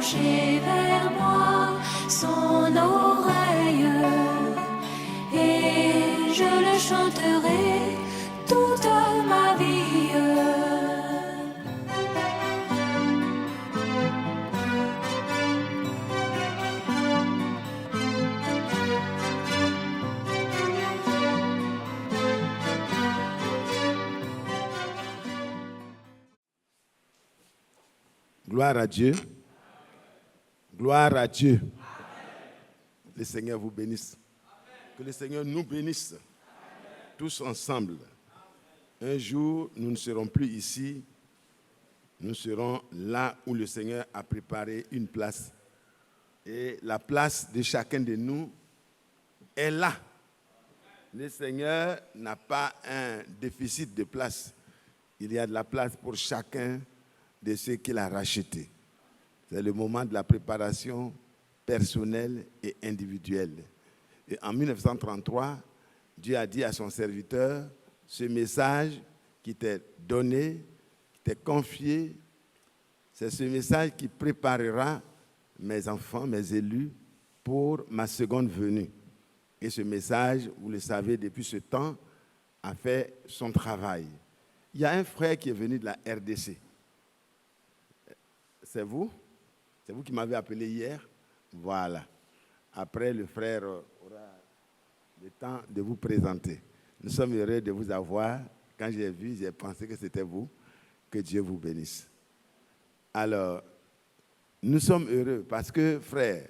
pencher vers moi son oreille, et je le chanterai toute ma vie. Gloire à Dieu. Gloire à Dieu. Le Seigneur vous bénisse. Que le Seigneur nous bénisse. Tous ensemble. Un jour, nous ne serons plus ici. Nous serons là où le Seigneur a préparé une place. Et la place de chacun de nous est là. Le Seigneur n'a pas un déficit de place. Il y a de la place pour chacun de ceux qu'il a rachetés. C'est le moment de la préparation personnelle et individuelle. Et en 1933, Dieu a dit à son serviteur, ce message qui t'est donné, qui t'est confié, c'est ce message qui préparera mes enfants, mes élus, pour ma seconde venue. Et ce message, vous le savez, depuis ce temps, a fait son travail. Il y a un frère qui est venu de la RDC. C'est vous? C'est vous qui m'avez appelé hier? Voilà. Après, le frère aura le temps de vous présenter. Nous sommes heureux de vous avoir. Quand j'ai vu, j'ai pensé que c'était vous. Que Dieu vous bénisse. Alors, nous sommes heureux parce que, frère,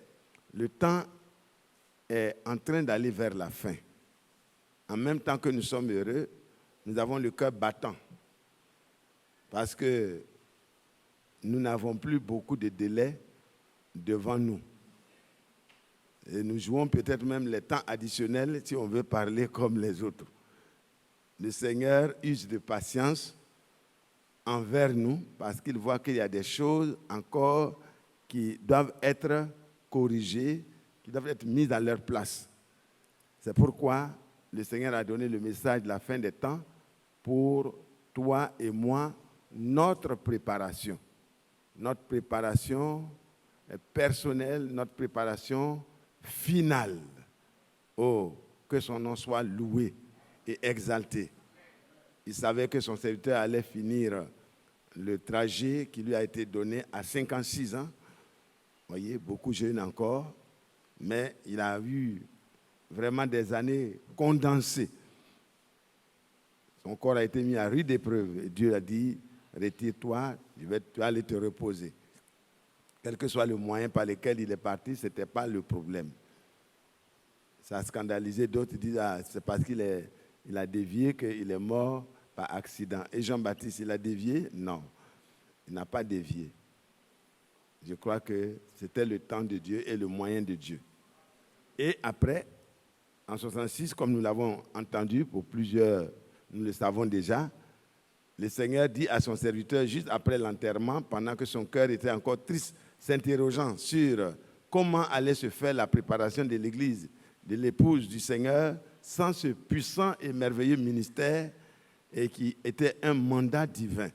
le temps est en train d'aller vers la fin. En même temps que nous sommes heureux, nous avons le cœur battant. Parce que nous n'avons plus beaucoup de délais devant nous. Et nous jouons peut-être même les temps additionnels si on veut parler comme les autres. Le Seigneur use de patience envers nous parce qu'il voit qu'il y a des choses encore qui doivent être corrigées, qui doivent être mises à leur place. C'est pourquoi le Seigneur a donné le message de la fin des temps pour toi et moi, notre préparation. Notre préparation personnelle, notre préparation finale. Oh, que son nom soit loué et exalté. Il savait que son serviteur allait finir le trajet qui lui a été donné à 56 ans. Vous voyez, beaucoup jeune encore, mais il a eu vraiment des années condensées. Son corps a été mis à rude épreuve. Et Dieu a dit, retire-toi, tu vas aller te reposer. Quel que soit le moyen par lequel il est parti, ce n'était pas le problème. Ça a scandalisé d'autres, ils disent, c'est parce qu'il a dévié qu'il est mort par accident. Et Jean-Baptiste, il a dévié? Non, il n'a pas dévié. Je crois que c'était le temps de Dieu et le moyen de Dieu. Et après, en 1966, comme nous l'avons entendu pour plusieurs, nous le savons déjà, le Seigneur dit à son serviteur, juste après l'enterrement, pendant que son cœur était encore triste, s'interrogeant sur comment allait se faire la préparation de l'Église, de l'épouse du Seigneur, sans ce puissant et merveilleux ministère et qui était un mandat divin.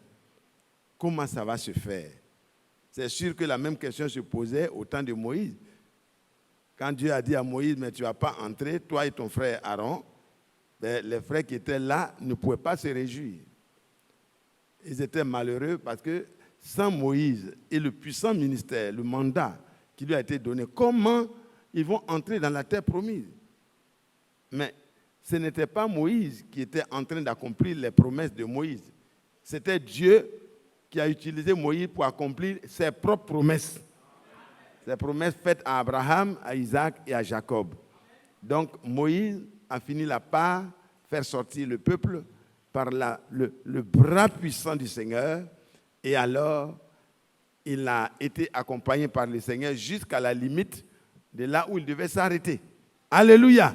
Comment ça va se faire? C'est sûr que la même question se posait au temps de Moïse. Quand Dieu a dit à Moïse, mais tu ne vas pas entrer, toi et ton frère Aaron, les frères qui étaient là ne pouvaient pas se réjouir. Ils étaient malheureux parce que sans Moïse et le puissant ministère, le mandat qui lui a été donné, comment ils vont entrer dans la terre promise? Mais ce n'était pas Moïse qui était en train d'accomplir les promesses de Moïse. C'était Dieu qui a utilisé Moïse pour accomplir ses propres promesses. Ses promesses faites à Abraham, à Isaac et à Jacob. Donc Moïse a fini par faire sortir le peuple par le bras puissant du Seigneur. Et alors, il a été accompagné par le Seigneur jusqu'à la limite de là où il devait s'arrêter. Alléluia!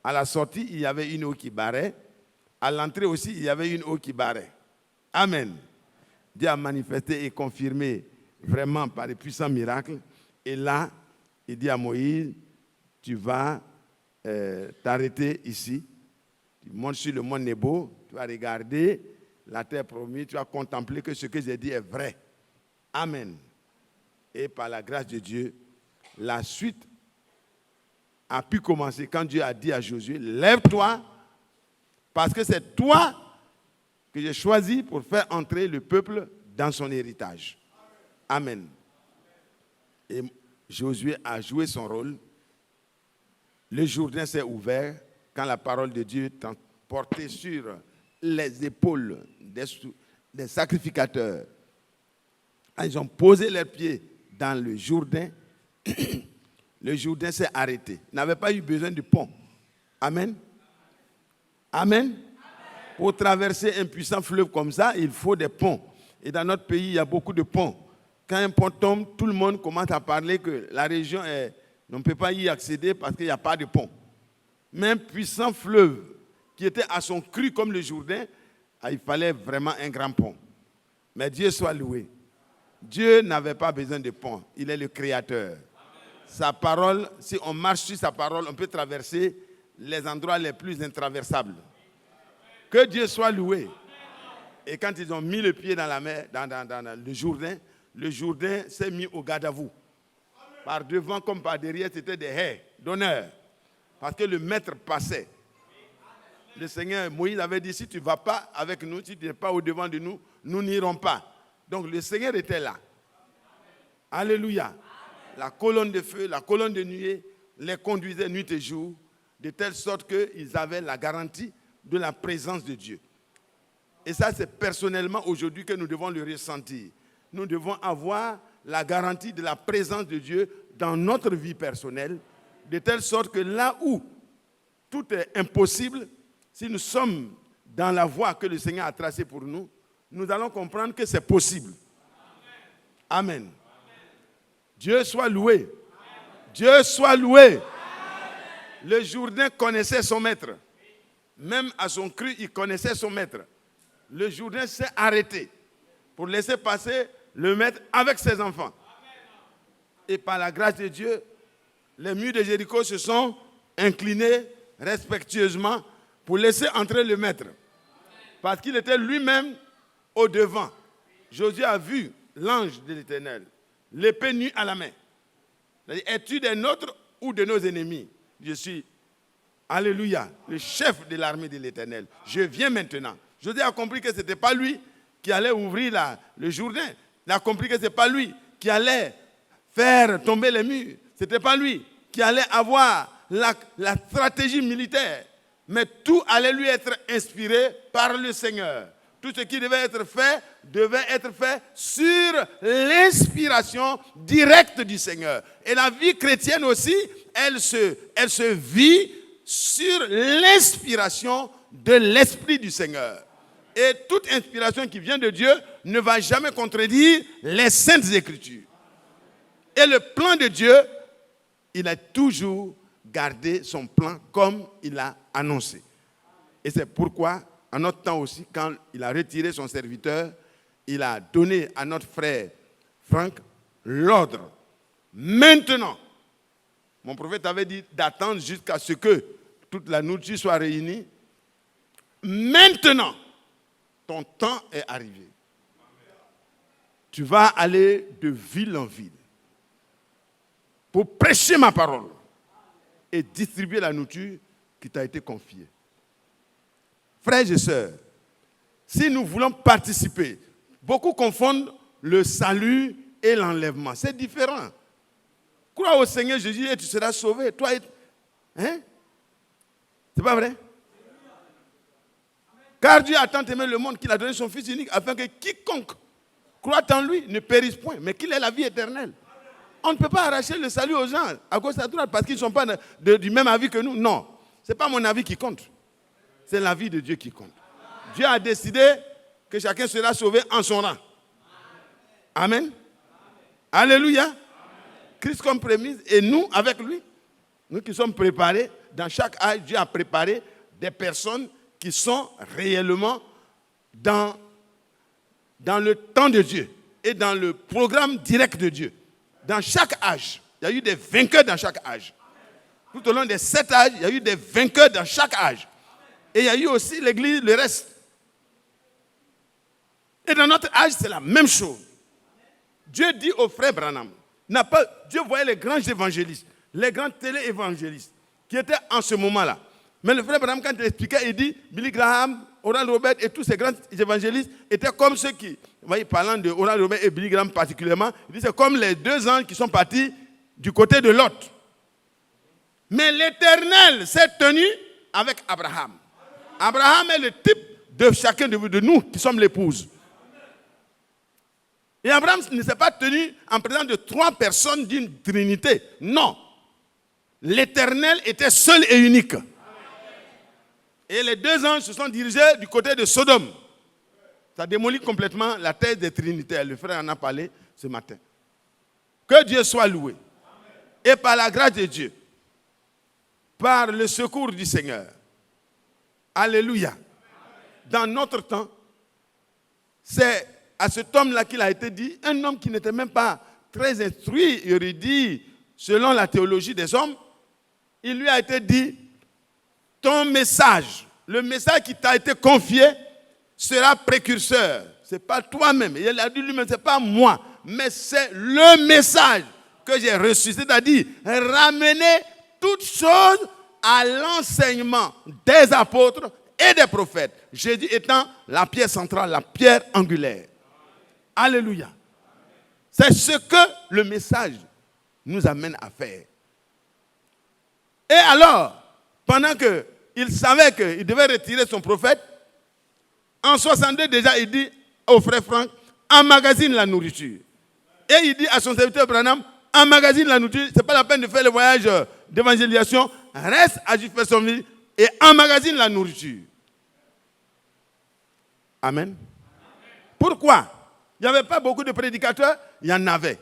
À la sortie, il y avait une eau qui barrait. À l'entrée aussi, il y avait une eau qui barrait. Amen. Dieu a manifesté et confirmé vraiment par des puissants miracles. Et là, il dit à Moïse, tu vas t'arrêter ici. Tu montes sur le mont Nebo, tu vas regarder la terre promise, tu vas contempler que ce que j'ai dit est vrai. Amen. Et par la grâce de Dieu, la suite a pu commencer quand Dieu a dit à Josué, lève-toi, parce que c'est toi que j'ai choisi pour faire entrer le peuple dans son héritage. Amen. Et Josué a joué son rôle. Le Jourdain s'est ouvert quand la parole de Dieu est portée sur les épaules des sacrificateurs. Quand ils ont posé leurs pieds dans le Jourdain, le Jourdain s'est arrêté. Il n'avait pas eu besoin de pont. Amen. Amen. Pour traverser un puissant fleuve comme ça, il faut des ponts. Et dans notre pays, il y a beaucoup de ponts. Quand un pont tombe, tout le monde commence à parler que la région, on ne peut pas y accéder parce qu'il n'y a pas de pont. Mais un puissant fleuve qui était à son cru comme le Jourdain, il fallait vraiment un grand pont. Mais Dieu soit loué. Dieu n'avait pas besoin de pont. Il est le Créateur. Sa parole, si on marche sur sa parole, on peut traverser les endroits les plus intraversables. Que Dieu soit loué. Et quand ils ont mis le pied dans la mer, dans le Jourdain s'est mis au garde à vous. Par devant comme par derrière, c'était des haies d'honneur. Parce que le maître passait. Le Seigneur, Moïse avait dit, si tu ne vas pas avec nous, si tu n'es pas au-devant de nous, nous n'irons pas. Donc le Seigneur était là. Alléluia. La colonne de feu, la colonne de nuée les conduisait nuit et jour, de telle sorte qu'ils avaient la garantie de la présence de Dieu. Et ça, c'est personnellement aujourd'hui que nous devons le ressentir. Nous devons avoir la garantie de la présence de Dieu dans notre vie personnelle, de telle sorte que là où tout est impossible, si nous sommes dans la voie que le Seigneur a tracée pour nous, nous allons comprendre que c'est possible. Amen. Dieu soit loué. Amen. Dieu soit loué. Amen. Le Jourdain connaissait son maître. Même à son cru, il connaissait son maître. Le Jourdain s'est arrêté pour laisser passer le maître avec ses enfants. Et par la grâce de Dieu, les murs de Jéricho se sont inclinés respectueusement pour laisser entrer le maître. Parce qu'il était lui-même au devant. Josué a vu l'ange de l'Éternel, l'épée nue à la main. Es-tu des nôtres ou de nos ennemis? Je suis, alléluia, le chef de l'armée de l'Éternel. Je viens maintenant. Josué a compris que ce n'était pas lui qui allait ouvrir le Jourdain. Il a compris que ce n'était pas lui qui allait faire tomber les murs. Ce n'était pas lui qui allait avoir la stratégie militaire. Mais tout allait lui être inspiré par le Seigneur. Tout ce qui devait être fait sur l'inspiration directe du Seigneur. Et la vie chrétienne aussi, elle se vit sur l'inspiration de l'Esprit du Seigneur. Et toute inspiration qui vient de Dieu ne va jamais contredire les Saintes Écritures. Et le plan de Dieu, il a toujours gardé son plan comme il a annoncé. Et c'est pourquoi, en notre temps aussi, quand il a retiré son serviteur, il a donné à notre frère Franck l'ordre. Maintenant, mon prophète avait dit d'attendre jusqu'à ce que toute la nourriture soit réunie. Maintenant, ton temps est arrivé. Tu vas aller de ville en ville pour prêcher ma parole et distribuer la nourriture qui t'a été confiée. Frères et sœurs, si nous voulons participer, beaucoup confondent le salut et l'enlèvement. C'est différent. Crois au Seigneur Jésus et tu seras sauvé. Toi, hein? C'est pas vrai? Car Dieu a tant aimé le monde qu'il a donné son Fils unique afin que quiconque croit en lui ne périsse point, mais qu'il ait la vie éternelle. On ne peut pas arracher le salut aux gens à gauche et à droite parce qu'ils ne sont pas du même avis que nous. Non, ce n'est pas mon avis qui compte. C'est la vie de Dieu qui compte. Dieu a décidé que chacun sera sauvé en son rang. Amen. Alléluia. Christ comme prémisse et nous avec lui. Nous qui sommes préparés, dans chaque âge, Dieu a préparé des personnes qui sont réellement dans le temps de Dieu et dans le programme direct de Dieu. Dans chaque âge, il y a eu des vainqueurs dans chaque âge. Tout au long des 7 âges, il y a eu des vainqueurs dans chaque âge. Et il y a eu aussi l'église, le reste. Et dans notre âge, c'est la même chose. Dieu dit au frère Branham, Dieu voyait les grands évangélistes, les grands télé-évangélistes qui étaient en ce moment-là. Mais le frère Branham, quand il expliquait, il dit, Billy Graham, Oral Robert et tous ces grands évangélistes étaient comme ceux qui, vous voyez, parlant de Oral Robert et Billy Graham particulièrement, il dit c'est comme les deux anges qui sont partis du côté de Lot. Mais l'Éternel s'est tenu avec Abraham. Abraham est le type de chacun de nous qui sommes l'épouse. Et Abraham ne s'est pas tenu en présence de 3 personnes d'une trinité. Non. L'Éternel était seul et unique. Et les 2 anges se sont dirigés du côté de Sodome. Ça démolit complètement la thèse des trinitaires. Le frère en a parlé ce matin. Que Dieu soit loué. Et par la grâce de Dieu, par le secours du Seigneur, alléluia, dans notre temps, c'est à cet homme-là qu'il a été dit, un homme qui n'était même pas très instruit, érudit, selon la théologie des hommes, il lui a été dit, ton message, le message qui t'a été confié, sera précurseur. Ce n'est pas toi-même. Il a dit lui-même, ce n'est pas moi, mais c'est le message que j'ai reçu. C'est-à-dire, ramener toutes choses à l'enseignement des apôtres et des prophètes. Jésus étant la pierre centrale, la pierre angulaire. Alléluia. C'est ce que le message nous amène à faire. Et alors, pendant qu'il savait qu'il devait retirer son prophète, en 62 déjà, il dit au frère Franck, emmagasine la nourriture. Et il dit à son serviteur Branham, emmagasine la nourriture, ce n'est pas la peine de faire le voyage d'évangélisation, reste à Jeffersonville et emmagasine la nourriture. Amen. Pourquoi? Il n'y avait pas beaucoup de prédicateurs, il y en avait.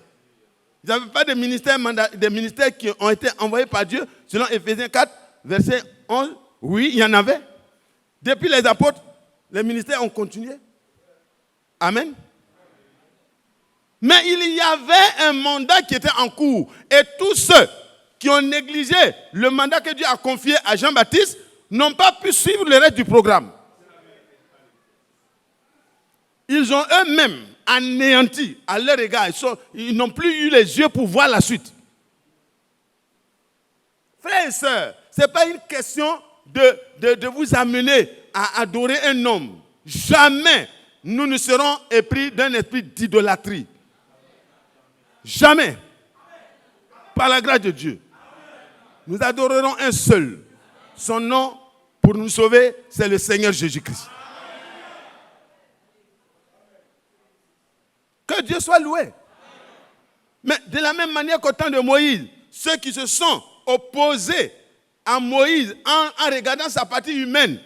Il n'y avait pas de ministères qui ont été envoyés par Dieu, selon Éphésiens 4, verset 11. Oui, il y en avait. Depuis les apôtres, les ministères ont continué. Amen. Mais il y avait un mandat qui était en cours. Et tous ceux qui ont négligé le mandat que Dieu a confié à Jean-Baptiste n'ont pas pu suivre le reste du programme. Ils ont eux-mêmes anéanti à leur égard. Ils n'ont plus eu les yeux pour voir la suite. Frères et sœurs, ce n'est pas une question de vous amener à adorer un homme. Jamais nous ne serons épris d'un esprit d'idolâtrie. Jamais. Par la grâce de Dieu. Nous adorerons un seul. Son nom, pour nous sauver, c'est le Seigneur Jésus-Christ. Que Dieu soit loué. Mais de la même manière qu'au temps de Moïse, ceux qui se sont opposés à Moïse en regardant sa partie humaine,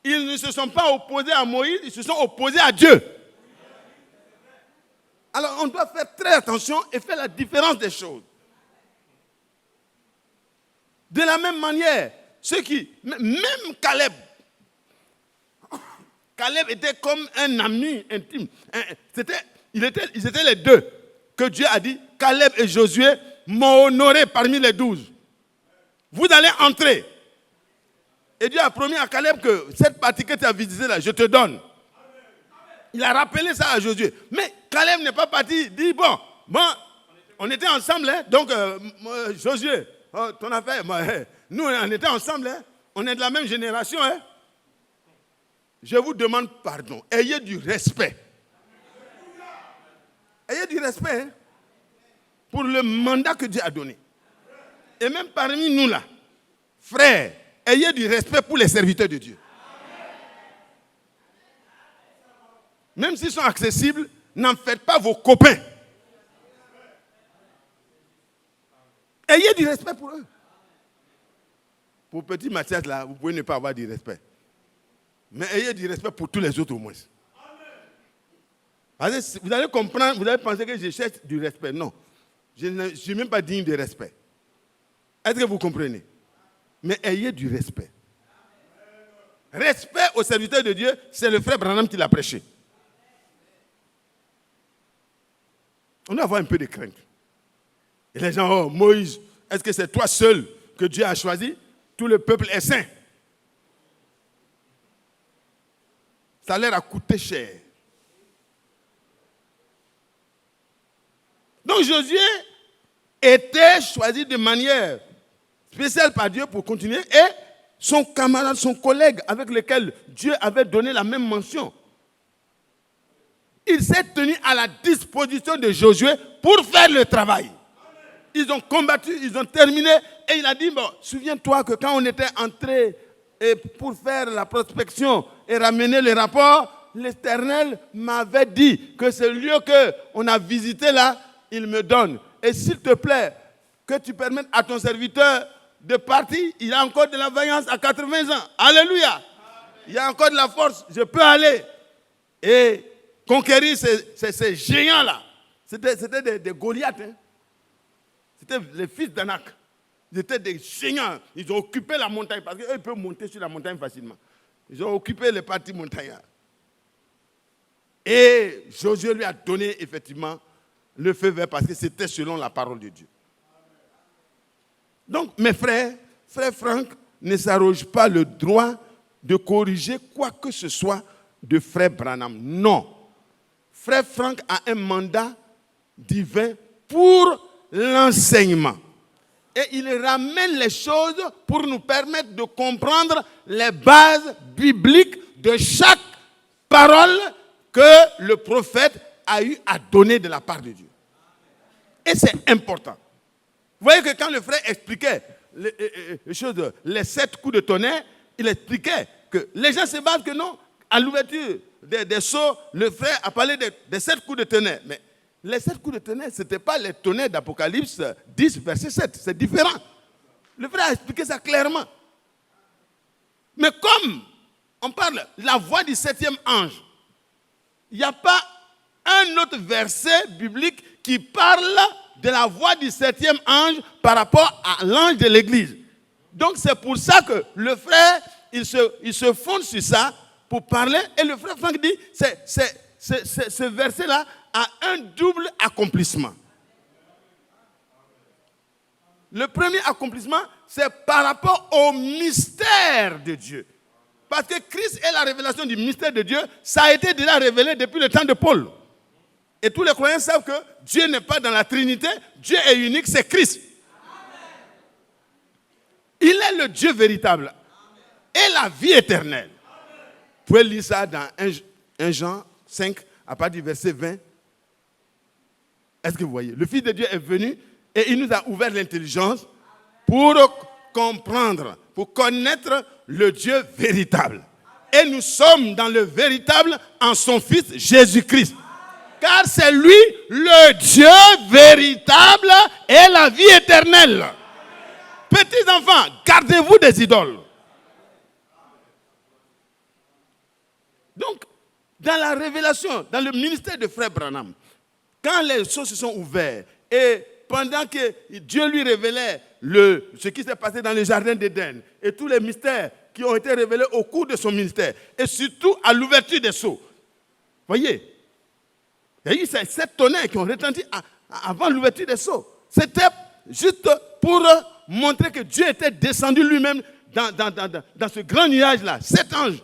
ils ne se sont pas opposés à Moïse, ils se sont opposés à Dieu. Alors on doit faire très attention et faire la différence des choses. De la même manière, ceux qui, même Caleb était comme un ami intime. Ils étaient les deux que Dieu a dit, Caleb et Josué m'ont honoré parmi les 12. Vous allez entrer. Et Dieu a promis à Caleb que cette partie que tu as visitée là, je te donne. Il a rappelé ça à Josué. Mais Caleb n'est pas parti, il dit, bon, on était ensemble, hein, donc Josué, ton affaire, nous on était ensemble, hein, on est de la même génération. Hein. Je vous demande pardon, ayez du respect. Ayez du respect hein, pour le mandat que Dieu a donné. Et même parmi nous là, frères, ayez du respect pour les serviteurs de Dieu. Même s'ils sont accessibles, n'en faites pas vos copains. Ayez du respect pour eux. Pour petit Mathias là, vous pouvez ne pas avoir du respect. Mais ayez du respect pour tous les autres au moins. Vous allez comprendre, vous allez penser que je cherche du respect. Non, je ne suis même pas digne de respect. Est-ce que vous comprenez? Mais ayez du respect. Respect aux serviteurs de Dieu, c'est le frère Branham qui l'a prêché. On doit avoir un peu de crainte. Et les gens, oh Moïse, est-ce que c'est toi seul que Dieu a choisi? Tout le peuple est saint. Ça leur a coûté cher. Donc Donc Josué était choisi de manière spéciale par Dieu pour continuer, et son camarade, son collègue avec lequel Dieu avait donné la même mention, il s'est tenu à la disposition de Josué pour faire le travail. Ils ont combattu, ils ont terminé, et il a dit, bon, souviens-toi que quand on était entré pour faire la prospection et ramener le rapport, l'Éternel m'avait dit que ce lieu qu'on a visité là, il me donne. Et s'il te plaît, que tu permettes à ton serviteur de partir, il a encore de la vaillance à 80 ans. Alléluia. Il y a encore de la force, je peux aller et conquérir ces géants-là. C'était des Goliaths. Hein. C'était les fils d'Anak. Ils étaient des géants. Ils ont occupé la montagne parce qu'eux, ils peuvent monter sur la montagne facilement. Ils ont occupé les parties montagnardes. Et Josué lui a donné effectivement le feu vert parce que c'était selon la parole de Dieu. Donc, mes frères, frère Franck ne s'arroge pas le droit de corriger quoi que ce soit de frère Branham. Non. Frère Franck a un mandat divin pour l'enseignement. Et il ramène les choses pour nous permettre de comprendre les bases bibliques de chaque parole que le prophète a eu à donner de la part de Dieu. Et c'est important. Vous voyez que quand le frère expliquait les 7 coups de tonnerre, il expliquait que les gens se basent que non, à l'ouverture des sceaux, le frère a parlé des 7 coups de tonnerre. Mais les 7 coups de tonnerre, ce n'était pas les tonnerres d'Apocalypse 10, verset 7. C'est différent. Le frère a expliqué ça clairement. Mais comme on parle de la voix du 7e ange, il n'y a pas un autre verset biblique qui parle de la voix du 7e ange par rapport à l'ange de l'église. Donc c'est pour ça que le frère, il se fonde sur ça pour parler. Et le frère Franck dit, ce verset-là a un double accomplissement. Le premier accomplissement, c'est par rapport au mystère de Dieu. Parce que Christ est la révélation du mystère de Dieu. Ça a été déjà révélé depuis le temps de Paul. Et tous les croyants savent que Dieu n'est pas dans la Trinité. Dieu est unique, c'est Christ. Amen. Il est le Dieu véritable. Amen. Et la vie éternelle. Amen. Vous pouvez lire ça dans 1 Jean 5, à partir du verset 20. Est-ce que vous voyez? Le Fils de Dieu est venu et il nous a ouvert l'intelligence pour comprendre, pour connaître le Dieu véritable. Et nous sommes dans le véritable en son Fils Jésus-Christ. Car c'est lui le Dieu véritable et la vie éternelle. Petits enfants, gardez-vous des idoles. Donc, dans la révélation, dans le ministère de Frère Branham, quand les choses se sont ouvertes et pendant que Dieu lui révélait ce qui s'est passé dans le jardin d'Éden et tous les mystères qui ont été révélés au cours de son ministère et surtout à l'ouverture des sceaux, voyez, il y a eu ces 7 tonnerres qui ont retenti avant l'ouverture des sceaux. C'était juste pour montrer que Dieu était descendu lui-même dans ce grand nuage-là, 7 anges,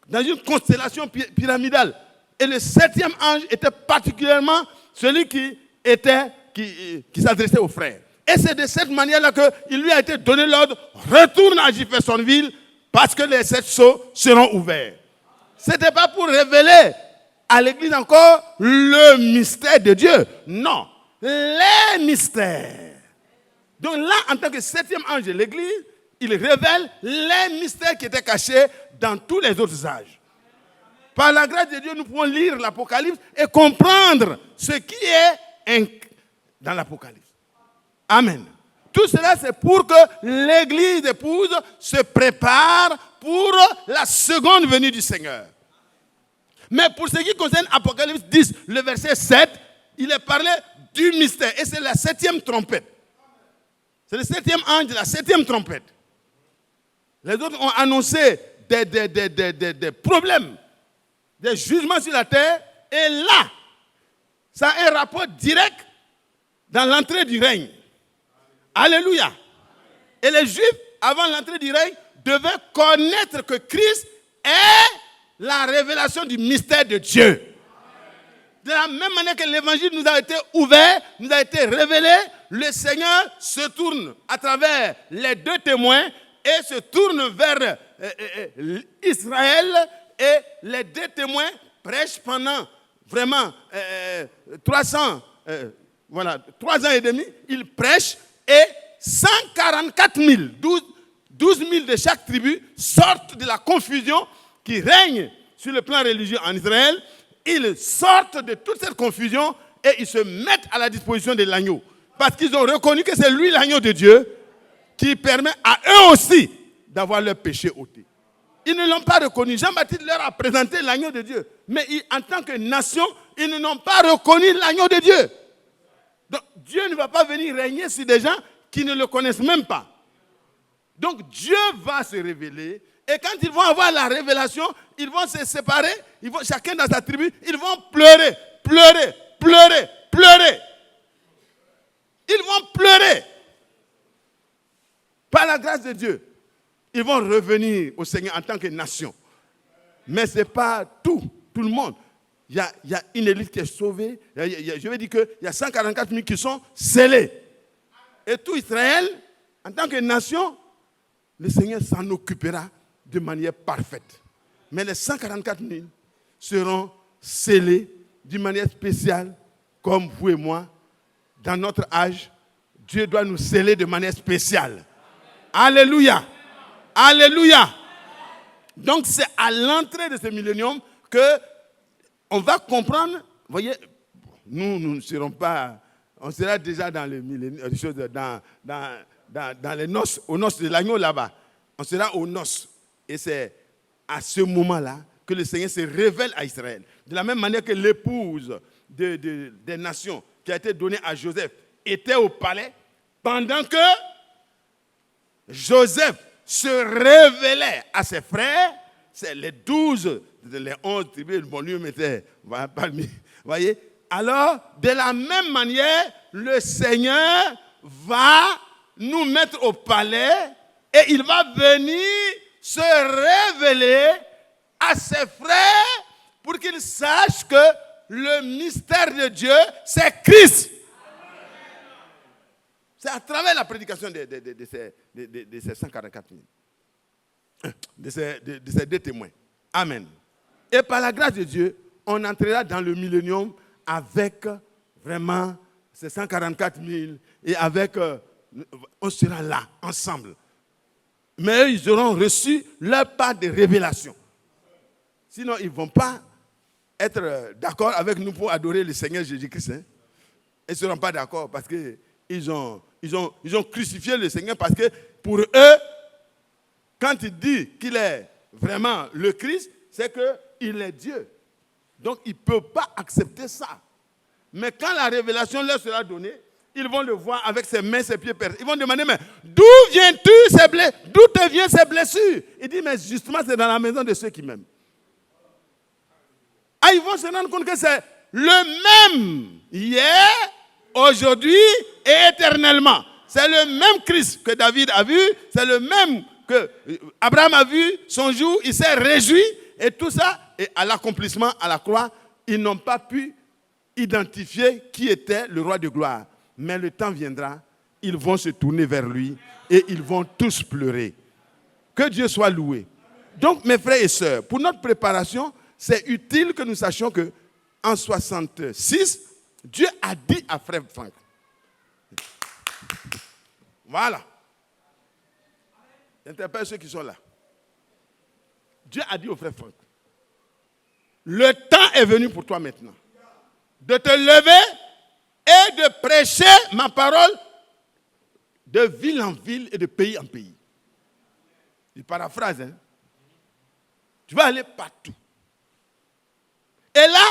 dans une constellation pyramidale. Et le 7e ange était particulièrement celui qui s'adressait aux frères. Et c'est de cette manière-là qu'il lui a été donné l'ordre, retourne à Jeffersonville parce que les 7 sceaux seront ouverts. Ce n'était pas pour révéler à l'église encore le mystère de Dieu. Non, les mystères. Donc là, en tant que 7e ange de l'église, il révèle les mystères qui étaient cachés dans tous les autres âges. Par la grâce de Dieu, nous pouvons lire l'Apocalypse et comprendre ce qui est dans l'Apocalypse. Amen. Tout cela, c'est pour que l'église épouse se prépare pour la seconde venue du Seigneur. Mais pour ce qui concerne Apocalypse 10, le verset 7, il est parlé du mystère. Et c'est la 7e trompette. C'est le 7e ange de la 7e trompette. Les autres ont annoncé des problèmes, des jugements sur la terre. Et là, ça a un rapport direct dans l'entrée du règne. Alléluia. Et les Juifs, avant l'entrée du règne, devaient connaître que Christ est la révélation du mystère de Dieu. De la même manière que l'évangile nous a été ouvert, nous a été révélé, le Seigneur se tourne à travers les deux témoins et se tourne vers Israël, et les deux témoins prêchent pendant vraiment 3 ans et demi. Ils prêchent et 144 000, 12 000 de chaque tribu sortent de la confusion qui règne sur le plan religieux en Israël. Ils sortent de toute cette confusion et ils se mettent à la disposition de l'agneau. Parce qu'ils ont reconnu que c'est lui l'agneau de Dieu qui permet à eux aussi d'avoir leur péché ôté. Ils ne l'ont pas reconnu. Jean-Baptiste leur a présenté l'agneau de Dieu. Mais en tant que nation, ils n'ont pas reconnu l'agneau de Dieu. Donc Dieu ne va pas venir régner sur des gens qui ne le connaissent même pas. Donc Dieu va se révéler. Et quand ils vont avoir la révélation, ils vont se séparer, chacun dans sa tribu, ils vont pleurer. Ils vont pleurer. Par la grâce de Dieu, ils vont revenir au Seigneur en tant que nation. Mais ce n'est pas tout le monde. Il y a une élite qui est sauvée. Je veux dire qu'il y a 144 000 qui sont scellés. Et tout Israël, en tant que nation, le Seigneur s'en occupera de manière parfaite. Mais les 144 000 seront scellés d'une manière spéciale, comme vous et moi. Dans notre âge, Dieu doit nous sceller de manière spéciale. Alléluia. Alléluia. Donc c'est à l'entrée de ce millénium que on va comprendre. Vous voyez, nous ne serons pas, on sera déjà dans le millénium, dans les noces, aux noces de l'agneau là-bas. On sera aux noces. Et c'est à ce moment-là que le Seigneur se révèle à Israël. De la même manière que l'épouse des nations qui a été donnée à Joseph était au palais, pendant que Joseph se révélait à ses frères, c'est les 12, les 11 tribus, bon, lui mettait parmi. Voyez? Alors, de la même manière, le Seigneur va nous mettre au palais et il va venir se révéler à ses frères pour qu'ils sachent que le mystère de Dieu, c'est Christ. C'est à travers la prédication de ces 144 000, de ces deux témoins. Amen. Et par la grâce de Dieu, on entrera dans le millénium avec vraiment ces 144 000 et avec, on sera là, ensemble. Mais eux, ils auront reçu leur part de révélation. Sinon, ils ne vont pas être d'accord avec nous pour adorer le Seigneur Jésus-Christ. Hein. Ils ne seront pas d'accord parce qu'ils ont crucifié le Seigneur parce que pour eux, quand il dit qu'il est vraiment le Christ, c'est qu'il est Dieu. Donc, ils ne peuvent pas accepter ça. Mais quand la révélation leur sera donnée, ils vont le voir avec ses mains, ses pieds percés. Ils vont demander, mais d'où viens-tu ces blessures? D'où te viennent ces blessures? Il dit, mais justement, c'est dans la maison de ceux qui m'aiment. Ah, ils vont se rendre compte que c'est le même hier, aujourd'hui et éternellement. C'est le même Christ que David a vu, c'est le même que Abraham a vu son jour, il s'est réjoui et tout ça, et à l'accomplissement, à la croix, ils n'ont pas pu identifier qui était le roi de gloire. Mais le temps viendra, ils vont se tourner vers lui et ils vont tous pleurer. Que Dieu soit loué. Donc, mes frères et sœurs, pour notre préparation, c'est utile que nous sachions que en 66, Dieu a dit à frère Franck. Voilà. J'interpelle ceux qui sont là. Dieu a dit au frère Franck, le temps est venu pour toi maintenant de te lever et de prêcher ma parole de ville en ville et de pays en pays. Il paraphrase, hein. Tu vas aller partout. Et là,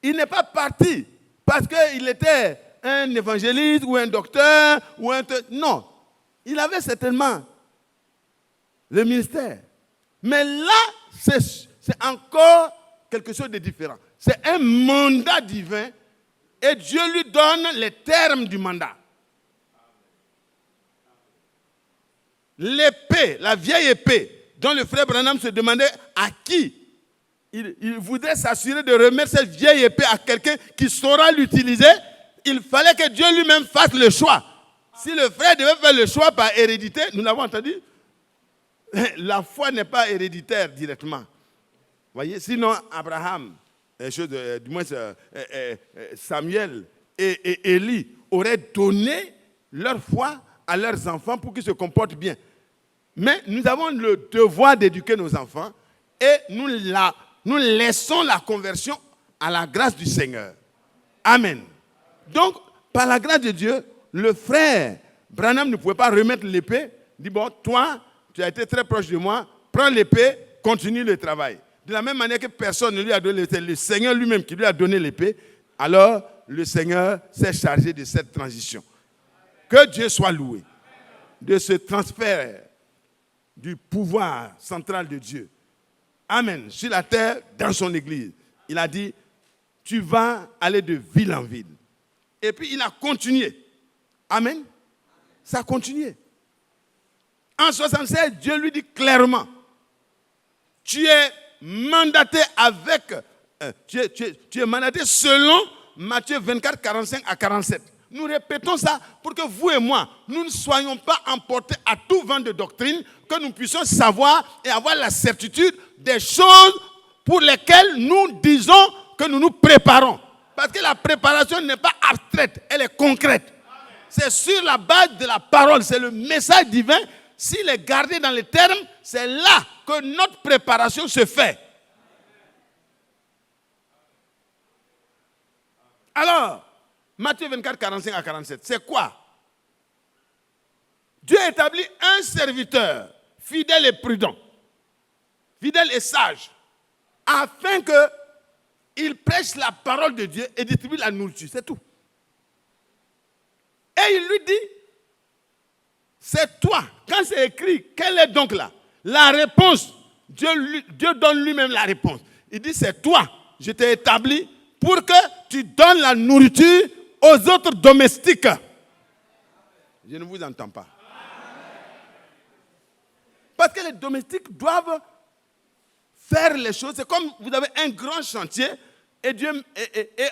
il n'est pas parti parce qu'il était un évangéliste ou un docteur ou un... Non, il avait certainement le ministère. Mais là, c'est encore quelque chose de différent. C'est un mandat divin et Dieu lui donne les termes du mandat. L'épée, la vieille épée, dont le frère Branham se demandait à qui il voudrait s'assurer de remettre cette vieille épée à quelqu'un qui saura l'utiliser. Il fallait que Dieu lui-même fasse le choix. Si le frère devait faire le choix par hérédité, nous l'avons entendu, la foi n'est pas héréditaire directement. Voyez, sinon Abraham, du moins Samuel et Élie auraient donné leur foi à leurs enfants pour qu'ils se comportent bien. Mais nous avons le devoir d'éduquer nos enfants et nous laissons la conversion à la grâce du Seigneur. Amen. Donc, par la grâce de Dieu, le frère Branham ne pouvait pas remettre l'épée. Il dit, bon, toi, tu as été très proche de moi, prends l'épée, continue le travail. De la même manière que personne ne lui a donné l'épée, le Seigneur lui-même qui lui a donné l'épée, alors le Seigneur s'est chargé de cette transition. Que Dieu soit loué de ce transfert du pouvoir central de Dieu. Amen. Sur la terre, dans son église. Il a dit, tu vas aller de ville en ville. Et puis il a continué. Amen. Ça a continué. En 76, Dieu lui dit clairement, tu es mandaté tu es mandaté selon Matthieu 24, 45 à 47. Nous répétons ça pour que vous et moi, nous ne soyons pas emportés à tout vent de doctrine, que nous puissions savoir et avoir la certitude des choses pour lesquelles nous disons que nous nous préparons. Parce que la préparation n'est pas abstraite, elle est concrète. C'est sur la base de la parole, c'est le message divin. S'il est gardé dans les termes, c'est là que notre préparation se fait. Alors, Matthieu 24, 45 à 47, c'est quoi? Dieu établit un serviteur fidèle et prudent, fidèle et sage, afin qu'il prêche la parole de Dieu et distribue la nourriture, c'est tout. Et il lui dit, c'est toi. Quand c'est écrit, quelle est donc là? La réponse, Dieu donne lui-même la réponse. Il dit, c'est toi, je t'ai établi pour que tu donnes la nourriture aux autres domestiques. Je ne vous entends pas. Parce que les domestiques doivent faire les choses. C'est comme vous avez un grand chantier et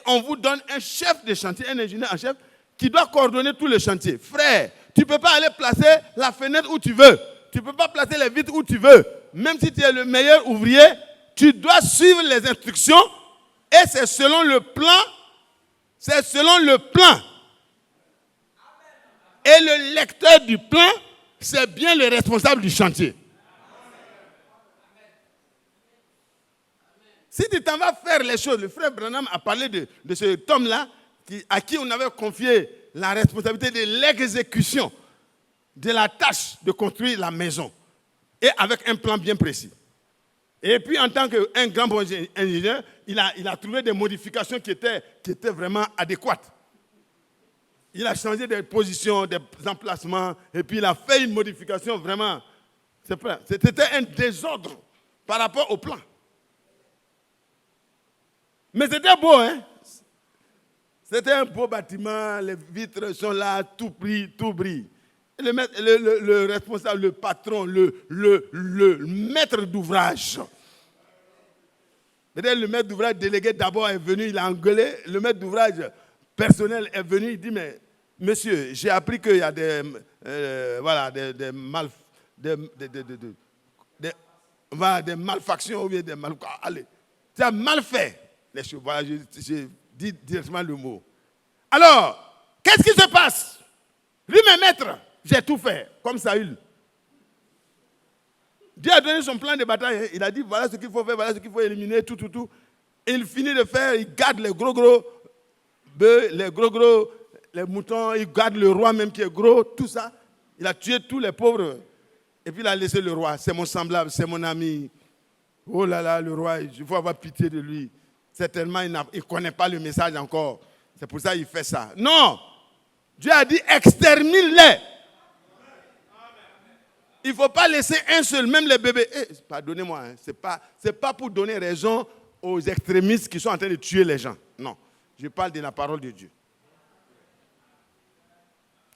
on vous donne un chef de chantier, un ingénieur en chef, qui doit coordonner tout le chantier. Frère, tu ne peux pas aller placer la fenêtre où tu veux. Tu ne peux pas placer les vitres où tu veux. Même si tu es le meilleur ouvrier, tu dois suivre les instructions et c'est selon le plan. C'est selon le plan. Et le lecteur du plan, c'est bien le responsable du chantier. Si tu t'en vas faire les choses, le frère Branham a parlé de cet homme-là à qui on avait confié la responsabilité de l'exécution de la tâche de construire la maison et avec un plan bien précis. Et puis en tant qu'un grand ingénieur, il a trouvé des modifications qui étaient vraiment adéquates. Il a changé des positions, des emplacements et puis il a fait une modification vraiment. C'était un désordre par rapport au plan. Mais c'était beau, hein? C'était un beau bâtiment, les vitres sont là, tout brille. Le responsable, le patron, le maître d'ouvrage. Peut-être le maître d'ouvrage délégué d'abord est venu, il a engueulé. Le maître d'ouvrage personnel est venu, il dit, mais monsieur, j'ai appris qu'il y a des malfactions ou bien des mal... Allez, tu as mal fait les choses. Voilà, je dis directement le mot. Alors, qu'est-ce qui se passe? Lui-même maître, j'ai tout fait, comme Saül. Dieu a donné son plan de bataille. Il a dit, voilà ce qu'il faut faire, voilà ce qu'il faut éliminer, tout. Et il finit de faire, il garde les gros bœufs, les moutons, il garde le roi même qui est gros, tout ça. Il a tué tous les pauvres. Et puis il a laissé le roi. C'est mon semblable, c'est mon ami. Oh là là, le roi, il faut avoir pitié de lui. Certainement, il ne connaît pas le message encore. C'est pour ça qu'il fait ça. Non! Dieu a dit, extermine-les. Il ne faut pas laisser un seul, même les bébés. Pardonnez-moi, hein, ce n'est pas pour donner raison aux extrémistes qui sont en train de tuer les gens. Non, je parle de la parole de Dieu.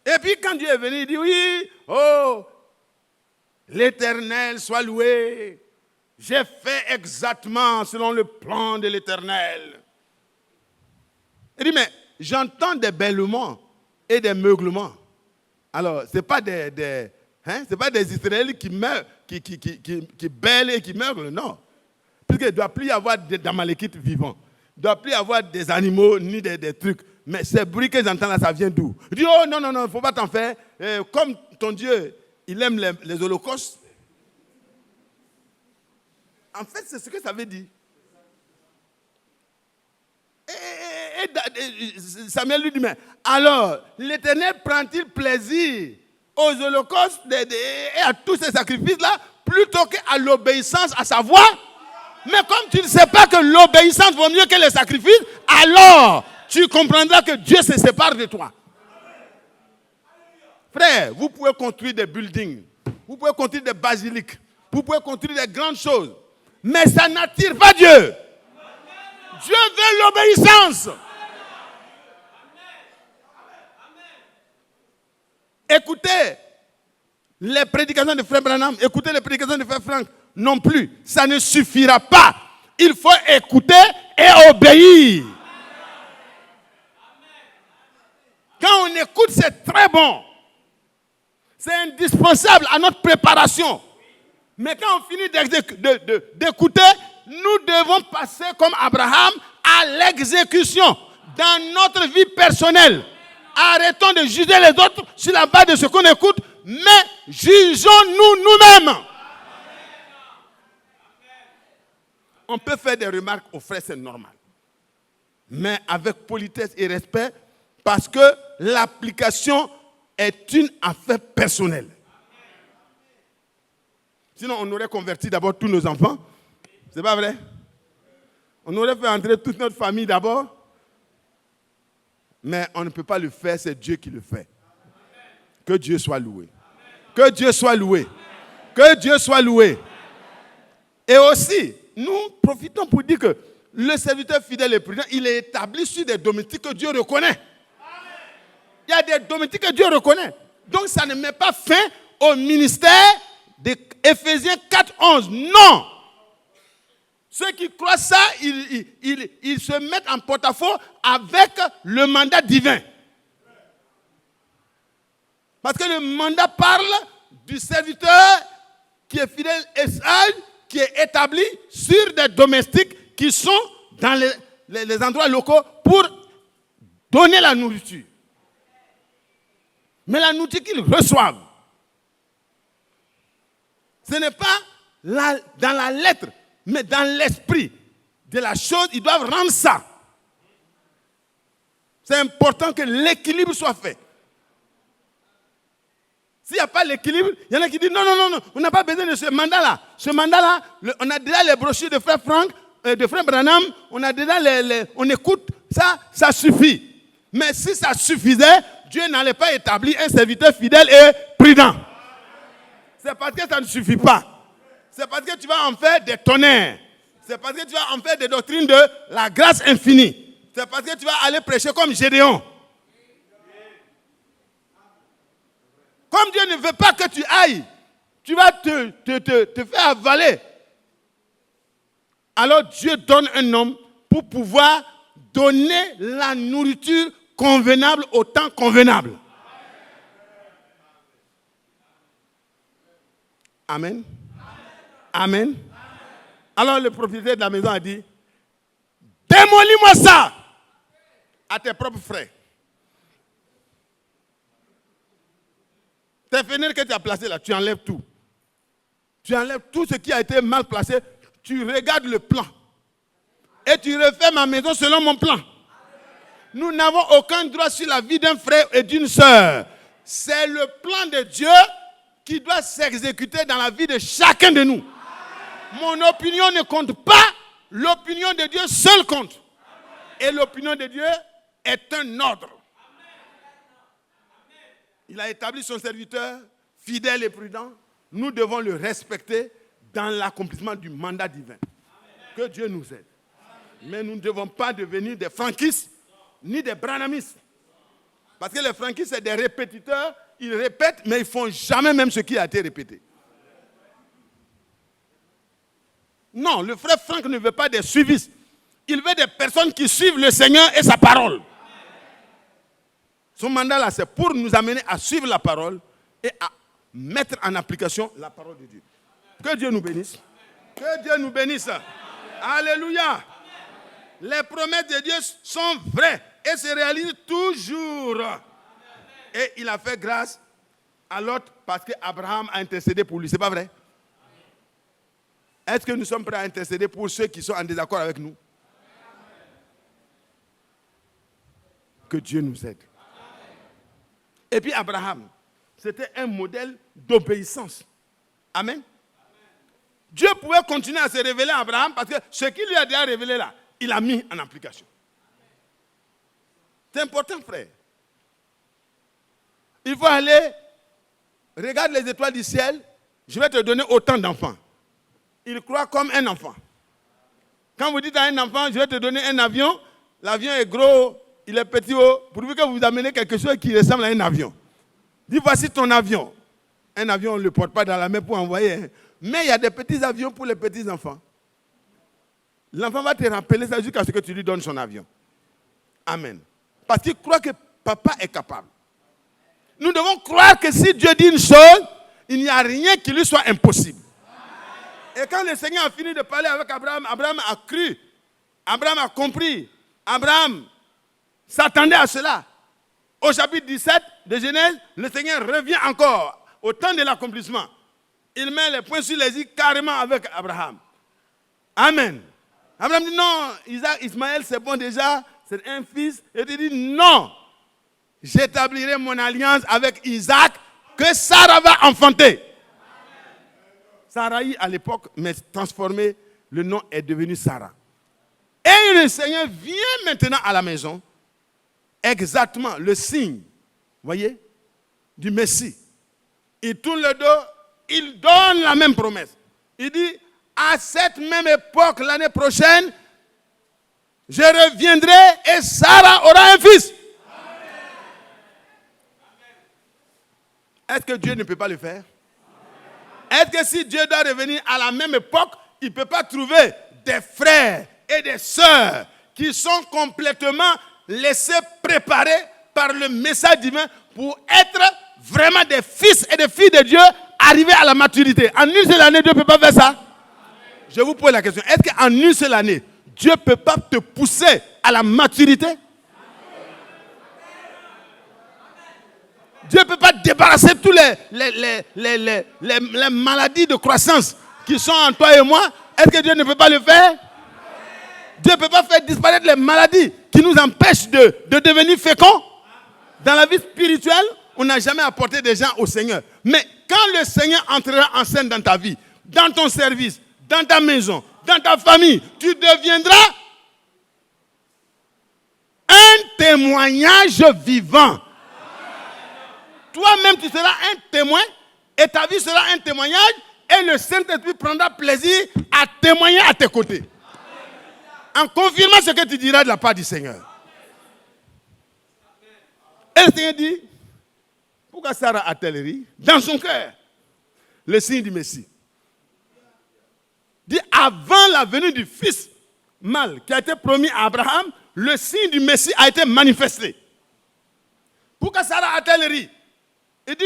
Et puis quand Dieu est venu, il dit, oui, oh, l'Éternel soit loué. J'ai fait exactement selon le plan de l'Éternel. Il dit, mais j'entends des bêlements et des meuglements. Alors, ce n'est pas c'est pas des Israélites qui meurent, qui bêlent et qui meurent, non. Puisqu'il ne doit plus y avoir d'Amalekites vivants. Il ne doit plus y avoir des animaux ni des trucs. Mais ces bruits que j'entends là, ça vient d'où? Il dit, oh non, il ne faut pas t'en faire. Comme ton Dieu, il aime les holocaustes. En fait, c'est ce que ça veut dire. Et Samuel lui dit, mais alors, l'Éternel prend-il plaisir aux holocaustes et à tous ces sacrifices-là plutôt qu'à l'obéissance à sa voix? Mais comme tu ne sais pas que l'obéissance vaut mieux que les sacrifices, alors tu comprendras que Dieu se sépare de toi. Frère, vous pouvez construire des buildings, vous pouvez construire des basiliques, vous pouvez construire des grandes choses, mais ça n'attire pas Dieu. Dieu veut l'obéissance. Écoutez les prédications de Frère Branham, écoutez les prédications de Frère Franck, non plus. Ça ne suffira pas. Il faut écouter et obéir. Quand on écoute, c'est très bon. C'est indispensable à notre préparation. Mais quand on finit d'écouter, nous devons passer comme Abraham à l'exécution dans notre vie personnelle. Arrêtons de juger les autres sur la base de ce qu'on écoute, mais jugeons-nous nous-mêmes. On peut faire des remarques aux frères, c'est normal. Mais avec politesse et respect, parce que l'application est une affaire personnelle. Sinon, on aurait converti d'abord tous nos enfants. C'est pas vrai? On aurait fait entrer toute notre famille d'abord. Mais on ne peut pas le faire, c'est Dieu qui le fait. Que Dieu soit loué. Que Dieu soit loué. Que Dieu soit loué. Et aussi, nous profitons pour dire que le serviteur fidèle et prudent, il est établi sur des domestiques que Dieu reconnaît. Il y a des domestiques que Dieu reconnaît. Donc ça ne met pas fin au ministère d'Éphésiens 4:11. Non. Ceux qui croient ça, ils se mettent en porte-à-faux avec le mandat divin. Parce que le mandat parle du serviteur qui est fidèle et sage, qui est établi sur des domestiques qui sont dans les endroits locaux pour donner la nourriture. Mais la nourriture qu'ils reçoivent, ce n'est pas dans la lettre, mais dans l'esprit de la chose, ils doivent rendre ça. C'est important que l'équilibre soit fait. S'il n'y a pas l'équilibre, il y en a qui disent non, on n'a pas besoin de ce mandat-là. Ce mandat-là, on a déjà les brochures de Frère Franck, de Frère Branham, on a déjà on écoute, ça suffit. Mais si ça suffisait, Dieu n'allait pas établir un serviteur fidèle et prudent. C'est parce que ça ne suffit pas. C'est parce que tu vas en faire des tonnerres. C'est parce que tu vas en faire des doctrines de la grâce infinie. C'est parce que tu vas aller prêcher comme Gédéon. Comme Dieu ne veut pas que tu ailles, tu vas te faire avaler. Alors Dieu donne un homme pour pouvoir donner la nourriture convenable au temps convenable. Amen. Amen. Alors le propriétaire de la maison a dit, démolis-moi ça à tes propres frais. Tes fenêtres que tu as placées là, tu enlèves tout. Tu enlèves tout ce qui a été mal placé. Tu regardes le plan. Et tu refais ma maison selon mon plan. Nous n'avons aucun droit sur la vie d'un frère et d'une sœur. C'est le plan de Dieu qui doit s'exécuter dans la vie de chacun de nous. Mon opinion ne compte pas. L'opinion de Dieu seul compte. Et l'opinion de Dieu est un ordre. Il a établi son serviteur fidèle et prudent. Nous devons le respecter dans l'accomplissement du mandat divin. Que Dieu nous aide. Mais nous ne devons pas devenir des franquistes ni des branhamistes. Parce que les franquistes, c'est des répétiteurs. Ils répètent, mais ils ne font jamais même ce qui a été répété. Non, le frère Franck ne veut pas des suivistes. Il veut des personnes qui suivent le Seigneur et sa parole. Son mandat là, c'est pour nous amener à suivre la parole et à mettre en application la parole de Dieu. Que Dieu nous bénisse. Que Dieu nous bénisse. Alléluia. Les promesses de Dieu sont vraies et se réalisent toujours. Et il a fait grâce à Lot parce qu'Abraham a intercédé pour lui. C'est pas vrai? Est-ce que nous sommes prêts à intercéder pour ceux qui sont en désaccord avec nous? Que Dieu nous aide. Et puis Abraham, c'était un modèle d'obéissance. Amen. Dieu pouvait continuer à se révéler à Abraham parce que ce qu'il lui a déjà révélé là, il a mis en application. C'est important, frère. Il faut aller, regarde les étoiles du ciel, je vais te donner autant d'enfants. Il croit comme un enfant. Quand vous dites à un enfant, je vais te donner un avion, l'avion est gros, il est petit haut, pourvu que vous amenez quelque chose qui ressemble à un avion. Dis, voici ton avion. Un avion, on ne le porte pas dans la main pour envoyer. Hein. Mais il y a des petits avions pour les petits enfants. L'enfant va te rappeler ça jusqu'à ce que tu lui donnes son avion. Amen. Parce qu'il croit que papa est capable. Nous devons croire que si Dieu dit une chose, il n'y a rien qui lui soit impossible. Et quand le Seigneur a fini de parler avec Abraham, Abraham a cru. Abraham a compris. Abraham s'attendait à cela. Au chapitre 17 de Genèse, le Seigneur revient encore au temps de l'accomplissement. Il met les points sur les i carrément avec Abraham. Amen. Abraham dit non, Ismaël c'est bon déjà, c'est un fils. Et il dit non, j'établirai mon alliance avec Isaac que Sarah va enfanter. Sarai à l'époque, mais transformé, le nom est devenu Sarah. Et le Seigneur vient maintenant à la maison, exactement le signe, voyez, du Messie. Il tourne le dos, il donne la même promesse. Il dit, à cette même époque, l'année prochaine, je reviendrai et Sarah aura un fils. Est-ce que Dieu ne peut pas le faire? Est-ce que si Dieu doit revenir à la même époque, il ne peut pas trouver des frères et des sœurs qui sont complètement laissés préparer par le message divin pour être vraiment des fils et des filles de Dieu arrivés à la maturité? En une seule année, Dieu ne peut pas faire ça? Je vous pose la question. Est-ce qu'en une seule année, Dieu ne peut pas te pousser à la maturité? Dieu ne peut pas débarrasser toutes les maladies de croissance qui sont en toi et moi. Est-ce que Dieu ne peut pas le faire? Dieu ne peut pas faire disparaître les maladies qui nous empêchent de devenir féconds. Dans la vie spirituelle, on n'a jamais apporté des gens au Seigneur. Mais quand le Seigneur entrera en scène dans ta vie, dans ton service, dans ta maison, dans ta famille, tu deviendras un témoignage vivant. Toi-même, tu seras un témoin et ta vie sera un témoignage et le Saint-Esprit prendra plaisir à témoigner à tes côtés. En confirmant ce que tu diras de la part du Seigneur. Et le Seigneur dit, pourquoi Sarah a-t-elle ri? Dans son cœur, le signe du Messie. Dit, avant la venue du fils mâle qui a été promis à Abraham, le signe du Messie a été manifesté. Pourquoi Sarah a-t-elle ri? Il dit,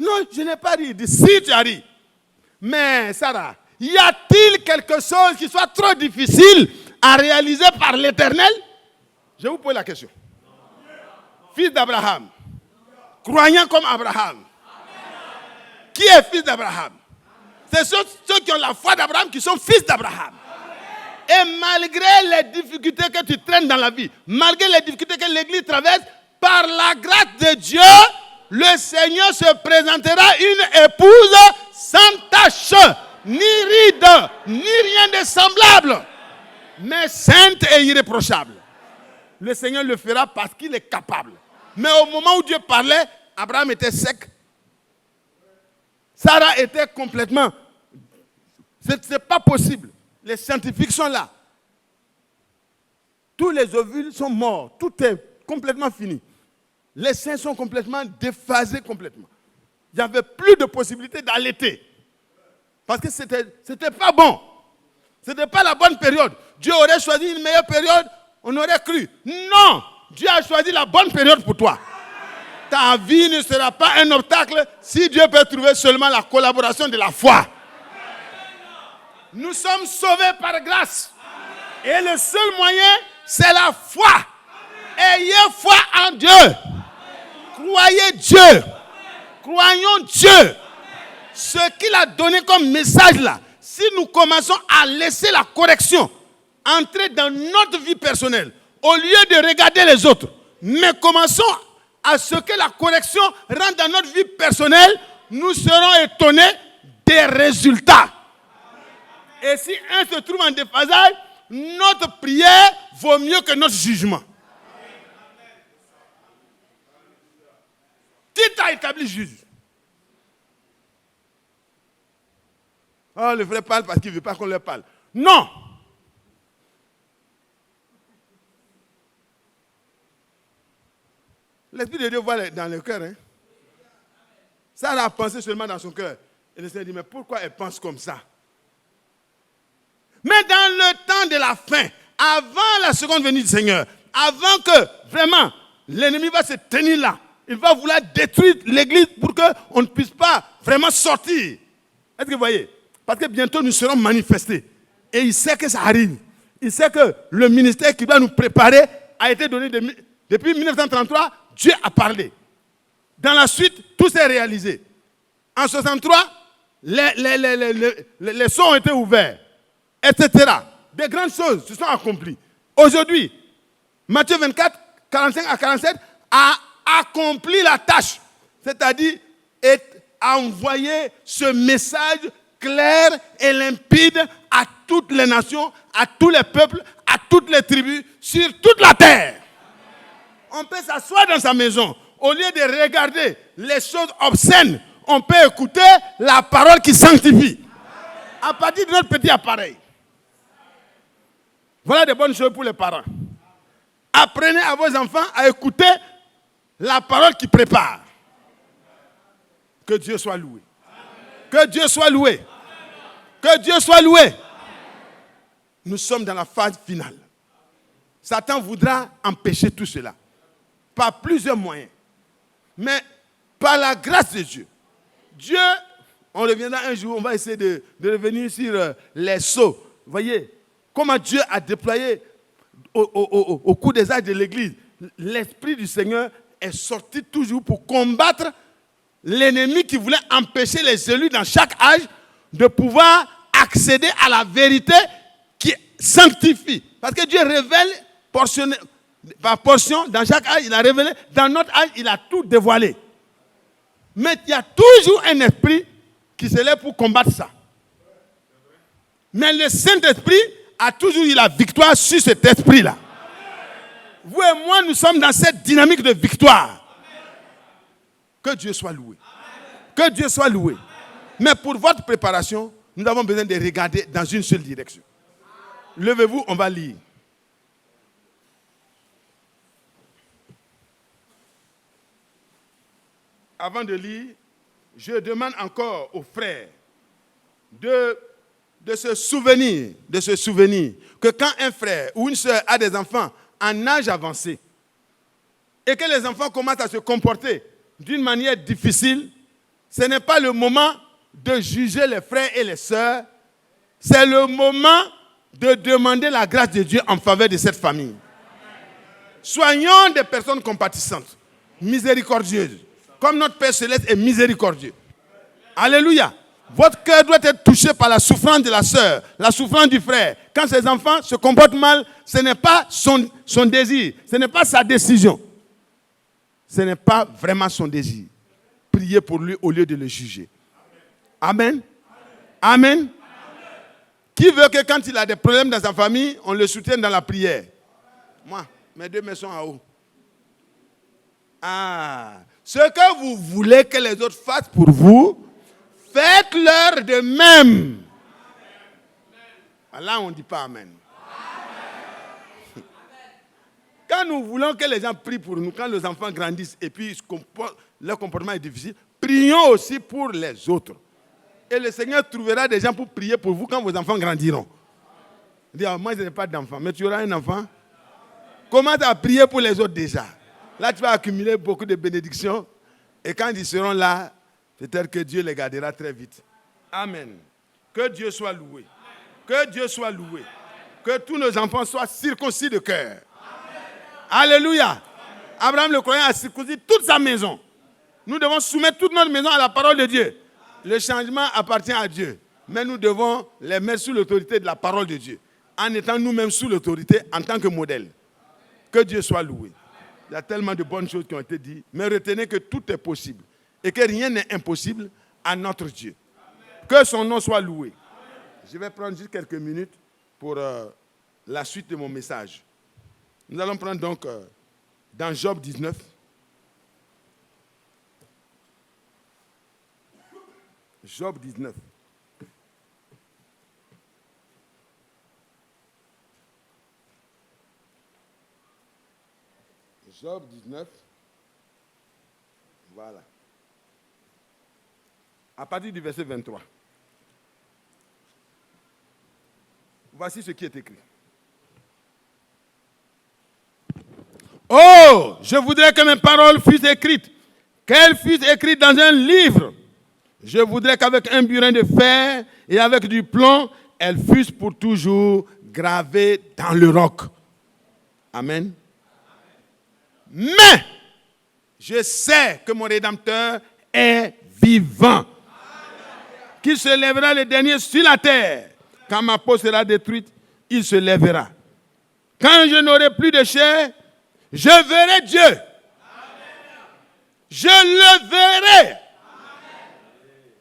non, je n'ai pas ri. Il dit, si tu as ri. Mais Sarah, y a-t-il quelque chose qui soit trop difficile à réaliser par l'Éternel? Je vous pose la question. Fils d'Abraham, croyant comme Abraham. Qui est fils d'Abraham? C'est ceux qui ont la foi d'Abraham qui sont fils d'Abraham. Et malgré les difficultés que tu traînes dans la vie, malgré les difficultés que l'Église traverse, par la grâce de Dieu, le Seigneur se présentera une épouse sans tache, ni ride, ni rien de semblable, mais sainte et irréprochable. Le Seigneur le fera parce qu'il est capable. Mais au moment où Dieu parlait, Abraham était sec. Sarah était complètement... Ce n'est pas possible. Les scientifiques sont là. Tous les ovules sont morts. Tout est complètement fini. Les seins sont complètement déphasés complètement. Il n'y avait plus de possibilité d'allaiter. Parce que c'était pas bon. Ce n'était pas la bonne période. Dieu aurait choisi une meilleure période, on aurait cru. Non, Dieu a choisi la bonne période pour toi. Ta vie ne sera pas un obstacle si Dieu peut trouver seulement la collaboration de la foi. Nous sommes sauvés par grâce. Et le seul moyen, c'est la foi. Ayez foi en Dieu. Croyez Dieu. Croyons Dieu. Ce qu'il a donné comme message là, si nous commençons à laisser la correction entrer dans notre vie personnelle, au lieu de regarder les autres, mais commençons à ce que la correction rentre dans notre vie personnelle, nous serons étonnés des résultats. Et si un se trouve en déphasage, notre prière vaut mieux que notre jugement. Qui t'a établi juge? Oh, le frère parle parce qu'il ne veut pas qu'on leur parle. Non! L'Esprit de Dieu voit dans le cœur. Hein? Ça, elle a pensé seulement dans son cœur. Et le Seigneur dit, mais pourquoi elle pense comme ça? Mais dans le temps de la fin, avant la seconde venue du Seigneur, avant que vraiment l'ennemi va se tenir là, il va vouloir détruire l'église pour qu'on ne puisse pas vraiment sortir. Est-ce que vous voyez? Parce que bientôt nous serons manifestés. Et il sait que ça arrive. Il sait que le ministère qui doit nous préparer a été donné depuis 1933. Dieu a parlé. Dans la suite, tout s'est réalisé. En 1963, les sceaux ont été ouverts, etc. Des grandes choses se sont accomplies. Aujourd'hui, Matthieu 24, 45 à 47 a accompli la tâche. C'est-à-dire, a envoyé ce message clair et limpide à toutes les nations, à tous les peuples, à toutes les tribus, sur toute la terre. On peut s'asseoir dans sa maison. Au lieu de regarder les choses obscènes, on peut écouter la parole qui sanctifie. À partir de notre petit appareil. Voilà de bonnes choses pour les parents. Apprenez à vos enfants à écouter la parole qui prépare. Que Dieu soit loué. Que Dieu soit loué. Que Dieu soit loué. Nous sommes dans la phase finale. Satan voudra empêcher tout cela. Par plusieurs moyens. Mais par la grâce de Dieu. Dieu, on reviendra un jour, on va essayer de revenir sur les sceaux. Vous voyez, comment Dieu a déployé au cours des âges de l'Église. L'Esprit du Seigneur est sorti toujours pour combattre l'ennemi qui voulait empêcher les élus dans chaque âge de pouvoir accéder à la vérité qui sanctifie. Parce que Dieu révèle par portion, dans chaque âge, il a révélé. Dans notre âge, il a tout dévoilé. Mais il y a toujours un esprit qui se lève pour combattre ça. Mais le Saint-Esprit a toujours eu la victoire sur cet esprit-là. Vous et moi, nous sommes dans cette dynamique de victoire. Que Dieu soit loué. Que Dieu soit loué. Mais pour votre préparation, nous avons besoin de regarder dans une seule direction. Levez-vous, on va lire. Avant de lire, je demande encore aux frères de se souvenir que quand un frère ou une soeur a des enfants en âge avancé et que les enfants commencent à se comporter d'une manière difficile, ce n'est pas le moment de juger les frères et les sœurs, c'est le moment de demander la grâce de Dieu en faveur de cette famille. Soyons des personnes compatissantes, miséricordieuses, comme notre Père Céleste est miséricordieux. Alléluia. Votre cœur doit être touché par la souffrance de la sœur, la souffrance du frère. Quand ses enfants se comportent mal, ce n'est pas son désir, ce n'est pas sa décision. Ce n'est pas vraiment son désir. Priez pour lui au lieu de le juger. Amen. Amen. Amen. Qui veut que quand il a des problèmes dans sa famille, on le soutienne dans la prière? Moi, mes deux mains sont en haut. Ce que vous voulez que les autres fassent pour vous, faites-leur de même. Là, on ne dit pas Amen. Quand nous voulons que les gens prient pour nous, quand les enfants grandissent et puis leur comportement est difficile, prions aussi pour les autres. Et le Seigneur trouvera des gens pour prier pour vous quand vos enfants grandiront. Dis, moi, je n'ai pas d'enfant, mais tu auras un enfant. Commence à prier pour les autres déjà. Là, tu vas accumuler beaucoup de bénédictions. Et quand ils seront là, peut-être que Dieu les gardera très vite. Amen. Que Dieu soit loué. Que Dieu soit loué. Que tous nos enfants soient circoncis de cœur. Alléluia. Abraham le croyant a circoncis toute sa maison. Nous devons soumettre toute notre maison à la parole de Dieu. Le changement appartient à Dieu. Mais nous devons les mettre sous l'autorité de la parole de Dieu. En étant nous-mêmes sous l'autorité en tant que modèle. Que Dieu soit loué. Il y a tellement de bonnes choses qui ont été dites. Mais retenez que tout est possible. Et que rien n'est impossible à notre Dieu. Que son nom soit loué. Je vais prendre juste quelques minutes pour la suite de mon message. Nous allons prendre donc dans Job 19. Job 19. Job 19. Voilà. À partir du verset 23. Voici ce qui est écrit. Oh, je voudrais que mes paroles fussent écrites, qu'elles fussent écrites dans un livre. Je voudrais qu'avec un burin de fer et avec du plomb, elles fussent pour toujours gravées dans le roc. Amen. Mais, je sais que mon Rédempteur est vivant. Qu'il se lèvera le dernier sur la terre. Quand ma peau sera détruite, il se lèvera. Quand je n'aurai plus de chair, je verrai Dieu. Amen. Je le verrai.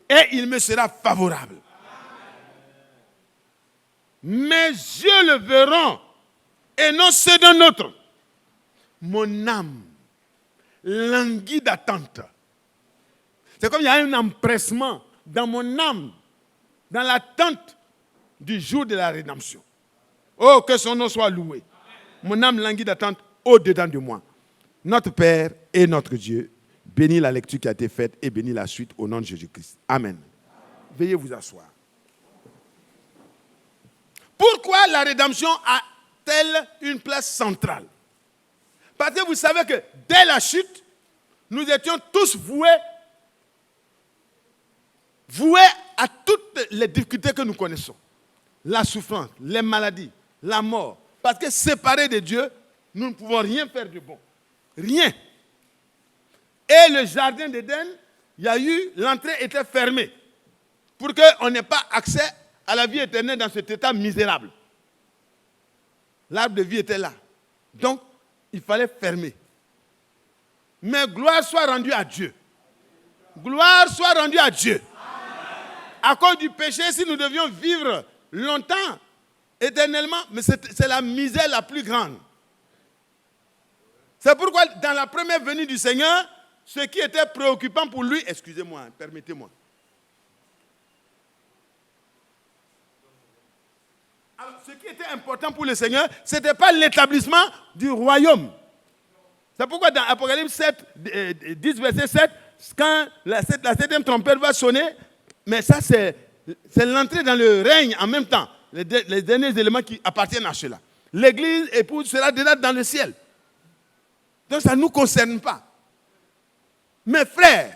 Amen. Et il me sera favorable. Amen. Mes yeux le verront et non ceux d'un autre. Mon âme languit d'attente. C'est comme il y a un empressement dans mon âme, dans l'attente du jour de la rédemption. Oh, que son nom soit loué. Mon âme languit d'attente au-dedans de moi. Notre Père et notre Dieu, bénis la lecture qui a été faite et bénis la suite au nom de Jésus-Christ. Amen. Veuillez vous asseoir. Pourquoi la rédemption a-t-elle une place centrale? Parce que vous savez que dès la chute, nous étions tous voués à toutes les difficultés que nous connaissons. La souffrance, les maladies, la mort. Parce que séparés de Dieu, nous ne pouvons rien faire de bon. Rien. Et le jardin d'Éden, l'entrée était fermée. Pour qu'on n'ait pas accès à la vie éternelle dans cet état misérable. L'arbre de vie était là. Donc, il fallait fermer. Mais gloire soit rendue à Dieu. Gloire soit rendue à Dieu. À cause du péché, si nous devions vivre longtemps, éternellement, mais c'est la misère la plus grande. C'est pourquoi, dans la première venue du Seigneur, ce qui était préoccupant pour lui, excusez-moi, permettez-moi. Alors, ce qui était important pour le Seigneur, ce n'était pas l'établissement du royaume. C'est pourquoi dans Apocalypse 7, 10, verset 7, quand la septième trompette va sonner, mais ça c'est l'entrée dans le règne en même temps. Les derniers éléments qui appartiennent à cela. L'église épouse sera déjà dans le ciel. Donc ça ne nous concerne pas. Mes frères,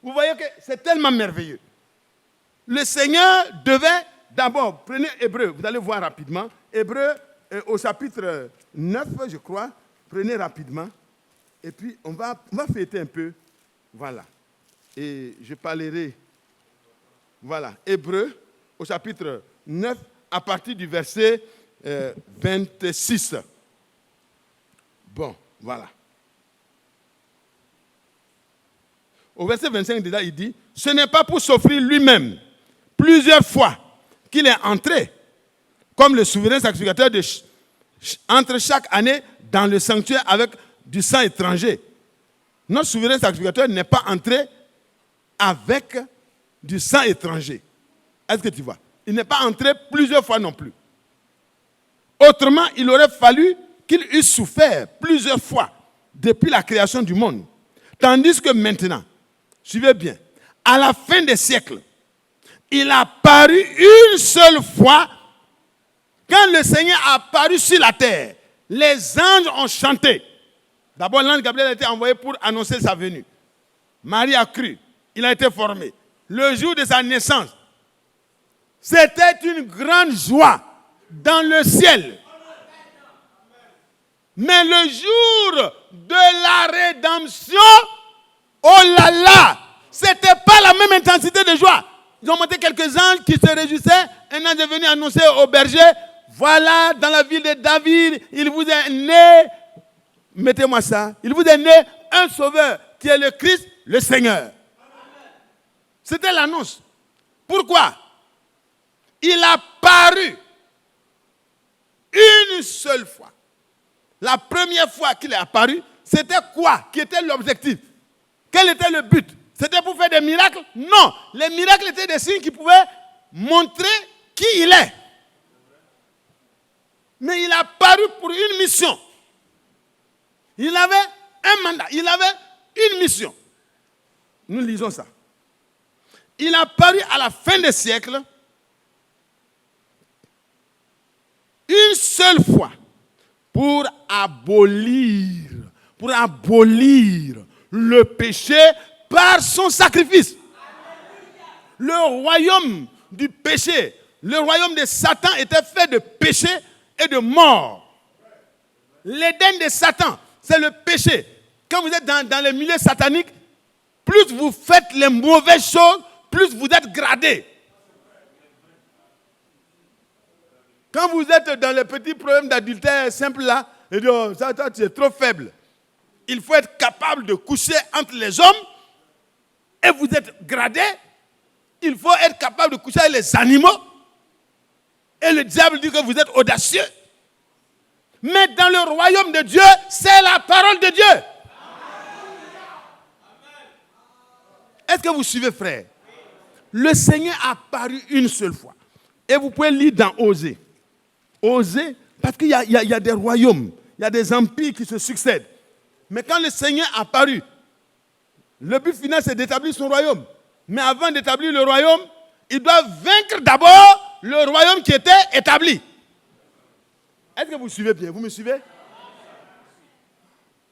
vous voyez que c'est tellement merveilleux. Le Seigneur devait d'abord, prenez Hébreu, vous allez voir rapidement. Hébreu au chapitre 9, je crois. Prenez rapidement. Et puis on va fêter un peu. Voilà. Et je parlerai. Voilà. Hébreu au chapitre 9, à partir du verset 26. Bon, voilà. Au verset 25, déjà, il dit, « Ce n'est pas pour s'offrir lui-même plusieurs fois qu'il est entré, comme le souverain sacrificateur entre chaque année dans le sanctuaire avec du sang étranger. Notre souverain sacrificateur n'est pas entré avec du sang étranger. Est-ce que tu vois? Il n'est pas entré plusieurs fois non plus. Autrement, il aurait fallu qu'il eût souffert plusieurs fois depuis la création du monde. Tandis que maintenant, suivez bien, à la fin des siècles, il a paru une seule fois Quand le Seigneur a apparu sur la terre, les anges ont chanté. D'abord, l'ange Gabriel a été envoyé pour annoncer sa venue. Marie a cru. Il a été formé. Le jour de sa naissance, c'était une grande joie dans le ciel. Mais le jour de la rédemption, oh là là, ce n'était pas la même intensité de joie. Ils ont monté quelques anges qui se réjouissaient. Un ange est venu annoncer aux bergers, voilà, dans la ville de David, il vous est né, mettez-moi ça, il vous est né un sauveur qui est le Christ, le Seigneur. C'était l'annonce. Pourquoi? Il a paru une seule fois. La première fois qu'il est apparu, c'était quoi qui était l'objectif? Quel était le but? C'était pour faire des miracles? Non. Les miracles étaient des signes qui pouvaient montrer qui il est. Mais il a apparu pour une mission. Il avait un mandat, il avait une mission. Nous lisons ça. Il a apparu à la fin des siècles une seule fois pour abolir le péché par son sacrifice. Le royaume du péché, le royaume de Satan était fait de péché et de mort. L'Éden de Satan, c'est le péché. Quand vous êtes dans les milieux sataniques, plus vous faites les mauvaises choses, plus vous êtes gradé. Quand vous êtes dans les petits problèmes d'adultère simples là, ça, tu es trop faible. Il faut être capable de coucher entre les hommes et vous êtes gradé. Il faut être capable de coucher avec les animaux. Et le diable dit que vous êtes audacieux. Mais dans le royaume de Dieu, c'est la parole de Dieu. Est-ce que vous suivez, frère? Le Seigneur a apparu une seule fois. Et vous pouvez lire dans Osée. Osée, parce qu'il y a des royaumes, il y a des empires qui se succèdent. Mais quand le Seigneur a apparu, le but final c'est d'établir son royaume. Mais avant d'établir le royaume, il doit vaincre d'abord le royaume qui était établi. Est-ce que vous suivez bien? Vous me suivez?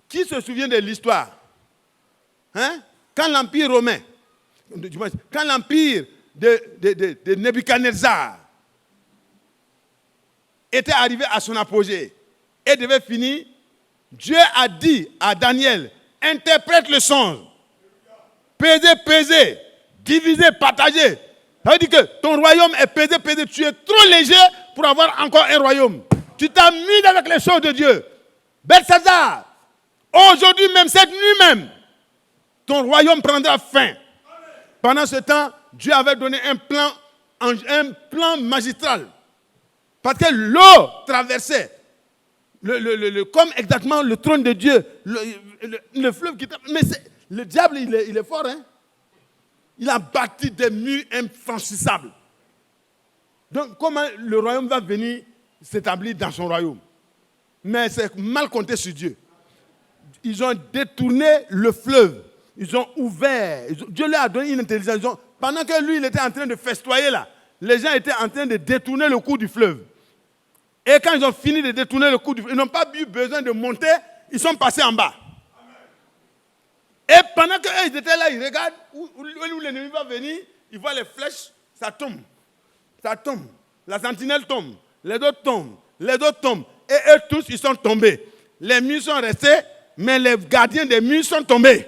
Qui se souvient de l'histoire? Hein? Quand l'empire romain, quand l'empire de Nebuchadnezzar était arrivé à son apogée et devait finir, Dieu a dit à Daniel, interprète le songe. Peser, diviser, partager. Ça veut dire que ton royaume est pesé. Tu es trop léger pour avoir encore un royaume. Tu t'amuses avec les choses de Dieu. Belshazzar, aujourd'hui même, cette nuit même, ton royaume prendra fin. Pendant ce temps, Dieu avait donné un plan magistral. Parce que l'eau traversait, comme exactement le trône de Dieu, le fleuve qui... Mais le diable, il est fort, hein? Il a bâti des murs infranchissables. Donc, comment le royaume va venir s'établir dans son royaume? Mais c'est mal compté sur Dieu. Ils ont détourné le fleuve. Ils ont ouvert. Dieu leur a donné une intelligence. Pendant que lui, il était en train de festoyer là, les gens étaient en train de détourner le cours du fleuve. Et quand ils ont fini de détourner le cours du fleuve, ils n'ont pas eu besoin de monter, ils sont passés en bas. Et pendant qu'ils étaient là, ils regardent où l'ennemi va venir, ils voient les flèches, ça tombe. La sentinelle tombe, les autres tombent. Et eux tous, ils sont tombés. Les murs sont restés, mais les gardiens des murs sont tombés.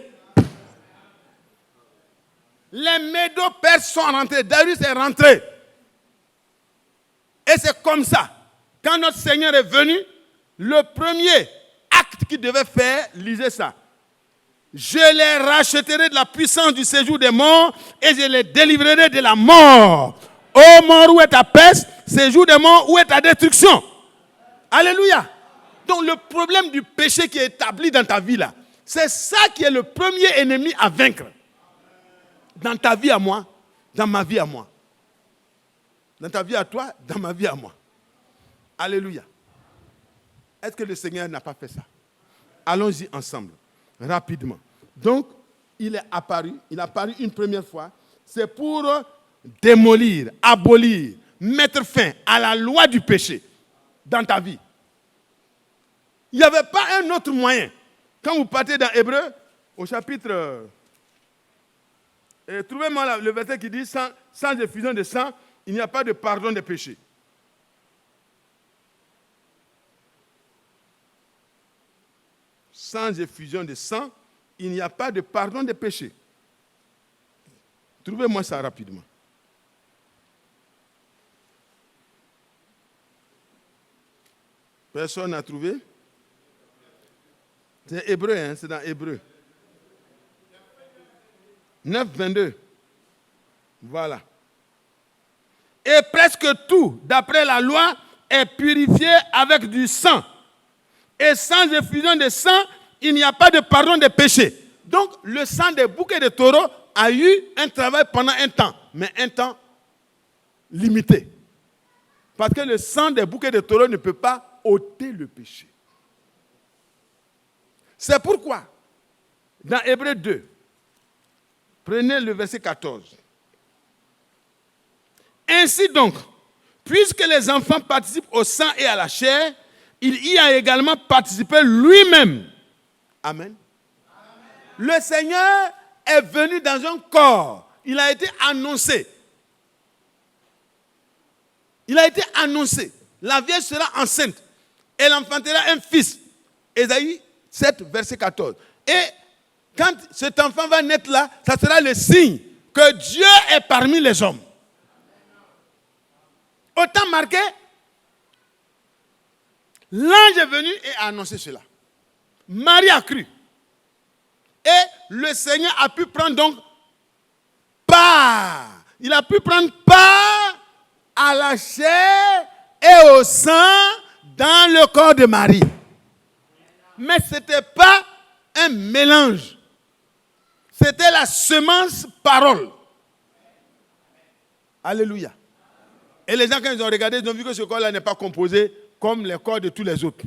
Les Médo-Perses sont rentrés, Darius est rentré. Et c'est comme ça. Quand notre Seigneur est venu, le premier acte qu'il devait faire, lisez ça. Je les racheterai de la puissance du séjour des morts et je les délivrerai de la mort. Ô mort, où est ta peste? Séjour des morts, où est ta destruction? Alléluia. Donc le problème du péché qui est établi dans ta vie là, c'est ça qui est le premier ennemi à vaincre. Dans ta vie à moi, dans ma vie à moi. Dans ta vie à toi, dans ma vie à moi. Alléluia. Est-ce que le Seigneur n'a pas fait ça? Allons-y ensemble, rapidement. Donc, il est apparu une première fois. C'est pour démolir, abolir, mettre fin à la loi du péché. dans ta vie. Il n'y avait pas un autre moyen. Quand vous partez dans Hébreu, au chapitre... trouvez-moi le verset qui dit, sans effusion de sang, il n'y a pas de pardon des péchés. Sans effusion de sang, il n'y a pas de pardon des péchés. Trouvez-moi ça rapidement. Personne n'a trouvé? C'est Hébreu, hein? C'est dans Hébreu. 9, 22. Voilà. Et presque tout, d'après la loi, est purifié avec du sang. Et sans effusion de sang, il n'y a pas de pardon des péchés. Donc, le sang des boucs et des taureaux a eu un travail pendant un temps, mais un temps limité. Parce que le sang des boucs et des taureaux ne peut pas ôter le péché. C'est pourquoi, dans Hébreux 2, prenez le verset 14. Ainsi donc, puisque les enfants participent au sang et à la chair, il y a également participé lui-même. Amen. Le Seigneur est venu dans un corps. Il a été annoncé. Il a été annoncé. La Vierge sera enceinte. Elle enfantera un fils. Ésaïe 7, verset 14. Et quand cet enfant va naître là, ça sera le signe que Dieu est parmi les hommes. Autant marqué, l'ange est venu et a annoncé cela. Marie a cru. Et le Seigneur a pu prendre donc part. Il a pu prendre part à la chair et au sang dans le corps de Marie. Mais ce n'était pas un mélange. C'était la semence parole. Alléluia. Et les gens, quand ils ont regardé, ils ont vu que ce corps-là n'est pas composé comme les corps de tous les autres.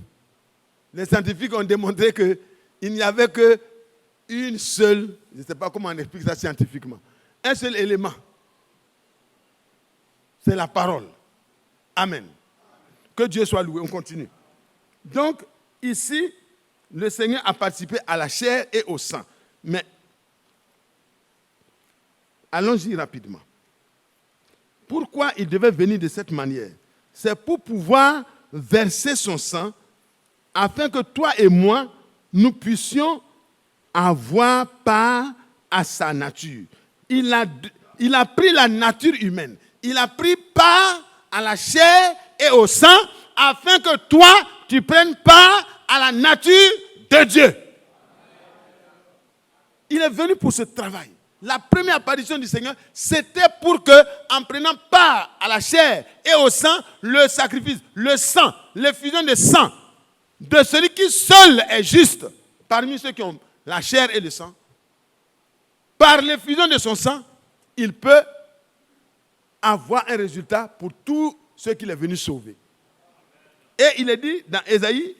Les scientifiques ont démontré qu'il n'y avait qu'une seule, je ne sais pas comment on explique ça scientifiquement, un seul élément. C'est la parole. Amen. Que Dieu soit loué. On continue. Donc, ici, le Seigneur a participé à la chair et au sang. Mais, allons-y rapidement. Pourquoi il devait venir de cette manière? C'est pour pouvoir verser son sang afin que toi et moi, nous puissions avoir part à sa nature. Il a pris la nature humaine. Il a pris part à la chair et au sang afin que toi, tu prennes part à la nature de Dieu. Il est venu pour ce travail. La première apparition du Seigneur, c'était pour que, en prenant part à la chair et au sang, le sacrifice, le sang, l'effusion de sang de celui qui seul est juste parmi ceux qui ont la chair et le sang, par l'effusion de son sang, il peut avoir un résultat pour tous ceux qu'il est venu sauver. Et il est dit dans Ésaïe,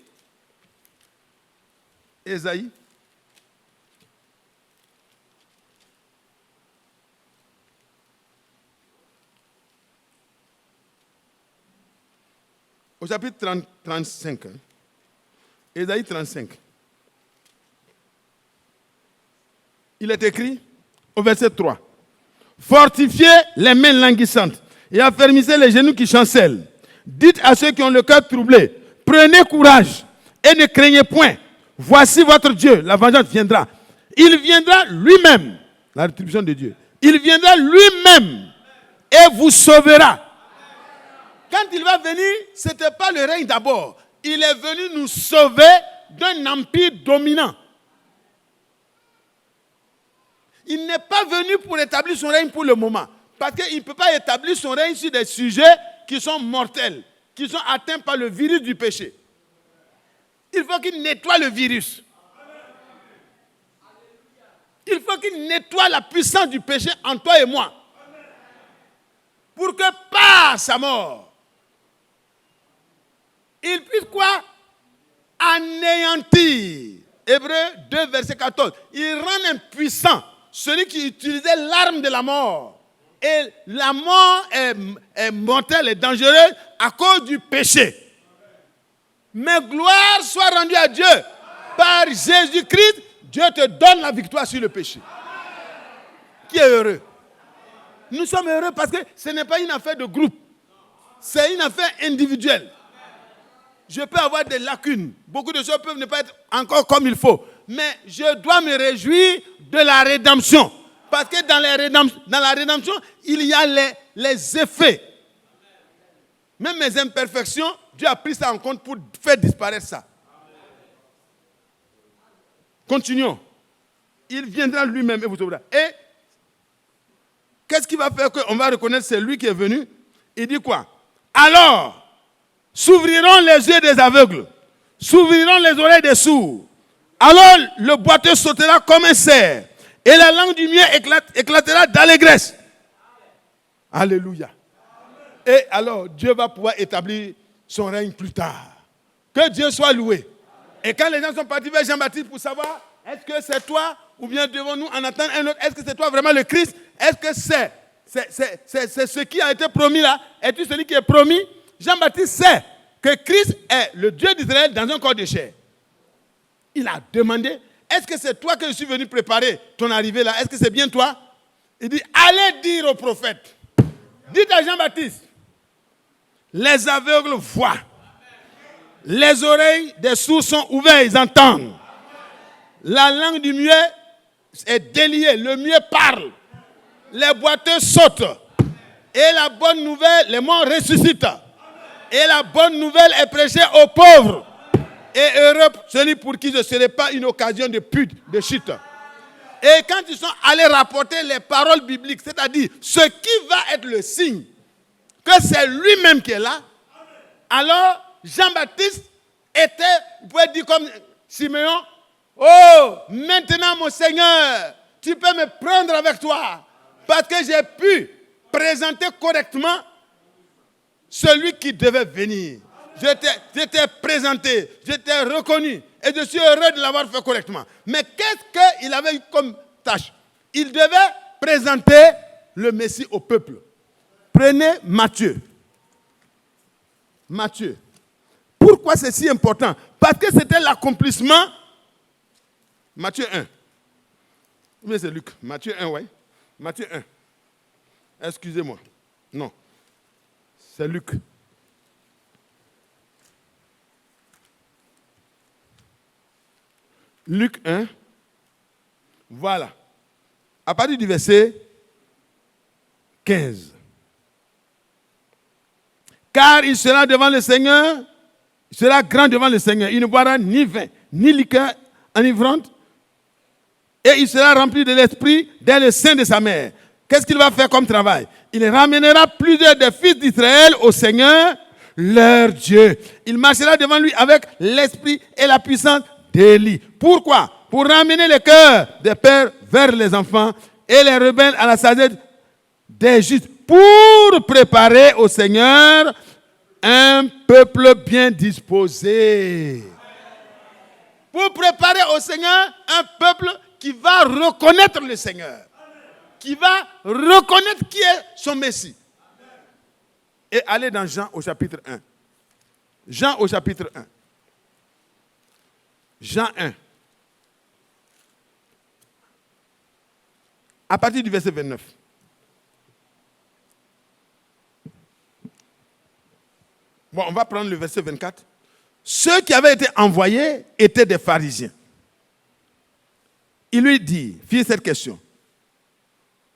au chapitre 35, Ésaïe 35, il est écrit au verset 3, « Fortifiez les mains languissantes et affermissez les genoux qui chancellent. Dites à ceux qui ont le cœur troublé, prenez courage et ne craignez point. Voici votre Dieu, la vengeance viendra. Il viendra lui-même, la rétribution de Dieu. Il viendra lui-même et vous sauvera. » Quand il va venir, ce n'était pas le règne d'abord. Il est venu nous sauver d'un empire dominant. Il n'est pas venu pour établir son règne pour le moment. Parce qu'il ne peut pas établir son règne sur des sujets qui sont mortels, qui sont atteints par le virus du péché. Il faut qu'il nettoie le virus. Il faut qu'il nettoie la puissance du péché en toi et moi. Pour que par sa mort, il puisse quoi? Anéantir. Hébreux 2, verset 14. Il rend impuissant celui qui utilisait l'arme de la mort. Et la mort est mortelle et dangereuse à cause du péché. Mais gloire soit rendue à Dieu. Par Jésus-Christ, Dieu te donne la victoire sur le péché. Qui est heureux? Nous sommes heureux parce que ce n'est pas une affaire de groupe. C'est une affaire individuelle. Je peux avoir des lacunes. Beaucoup de choses peuvent ne pas être encore comme il faut. Mais je dois me réjouir de la rédemption. Parce que dans la rédemption, il y a les effets. Même mes imperfections, Dieu a pris ça en compte pour faire disparaître ça. Continuons. Il viendra lui-même et vous sauvera. Et qu'est-ce qui va faire qu'on va reconnaître c'est lui qui est venu? Il dit quoi? Alors, s'ouvriront les yeux des aveugles, s'ouvriront les oreilles des sourds. Alors le boiteux sautera comme un cerf, et la langue du muet éclatera d'allégresse. Alléluia. Et alors Dieu va pouvoir établir son règne plus tard. Que Dieu soit loué. Et quand les gens sont partis vers Jean-Baptiste pour savoir, est-ce que c'est toi, ou bien devons-nous en attendre un autre? Est-ce que c'est toi vraiment le Christ? Est-ce que c'est ce qui a été promis là? Es-tu celui qui est promis? Jean-Baptiste sait que Christ est le Dieu d'Israël dans un corps de chair. Il a demandé, est-ce que c'est toi que je suis venu préparer ton arrivée là? Est-ce que c'est bien toi? Il dit, allez dire au prophète. Dites à Jean-Baptiste, les aveugles voient. Les oreilles des sourds sont ouvertes, ils entendent. La langue du muet est déliée, le muet parle. Les boiteux sautent. Et la bonne nouvelle, les morts ressuscitent. Et la bonne nouvelle est prêchée aux pauvres. Et heureux celui pour qui ce ne serait pas une occasion de pute, de chute. Et quand ils sont allés rapporter les paroles bibliques, c'est-à-dire ce qui va être le signe que c'est lui-même qui est là, alors Jean-Baptiste était, vous pouvez dire comme Simeon, oh, maintenant mon Seigneur, tu peux me prendre avec toi, parce que j'ai pu présenter correctement celui qui devait venir. Je t'ai présenté, je t'ai reconnu, et je suis heureux de l'avoir fait correctement. Mais qu'est-ce qu'il avait eu comme tâche? Il devait présenter le Messie au peuple. Prenez Matthieu. Matthieu. Pourquoi c'est si important? Parce que c'était l'accomplissement. Matthieu 1. Mais c'est Luc. Matthieu 1, oui. Matthieu 1. Excusez-moi. Non. C'est Luc. Luc 1. Voilà. À partir du verset 15. Car il sera devant le Seigneur, il sera grand devant le Seigneur. Il ne boira ni vin, ni liqueur enivrante. Et il sera rempli de l'esprit dès le sein de sa mère. Qu'est-ce qu'il va faire comme travail? Il ramènera plusieurs des fils d'Israël au Seigneur, leur Dieu. Il marchera devant lui avec l'esprit et la puissance d'Élie. Pourquoi? Pour ramener le cœur des pères vers les enfants et les rebelles à la sagesse des justes. Pour préparer au Seigneur un peuple bien disposé. Pour préparer au Seigneur un peuple qui va reconnaître le Seigneur. Qui va reconnaître qui est son Messie. Et allez dans Jean au chapitre 1. Jean au chapitre 1. Jean 1. À partir du verset 29. Bon, on va prendre le verset 24. Ceux qui avaient été envoyés étaient des pharisiens. Il lui dit, fit cette question.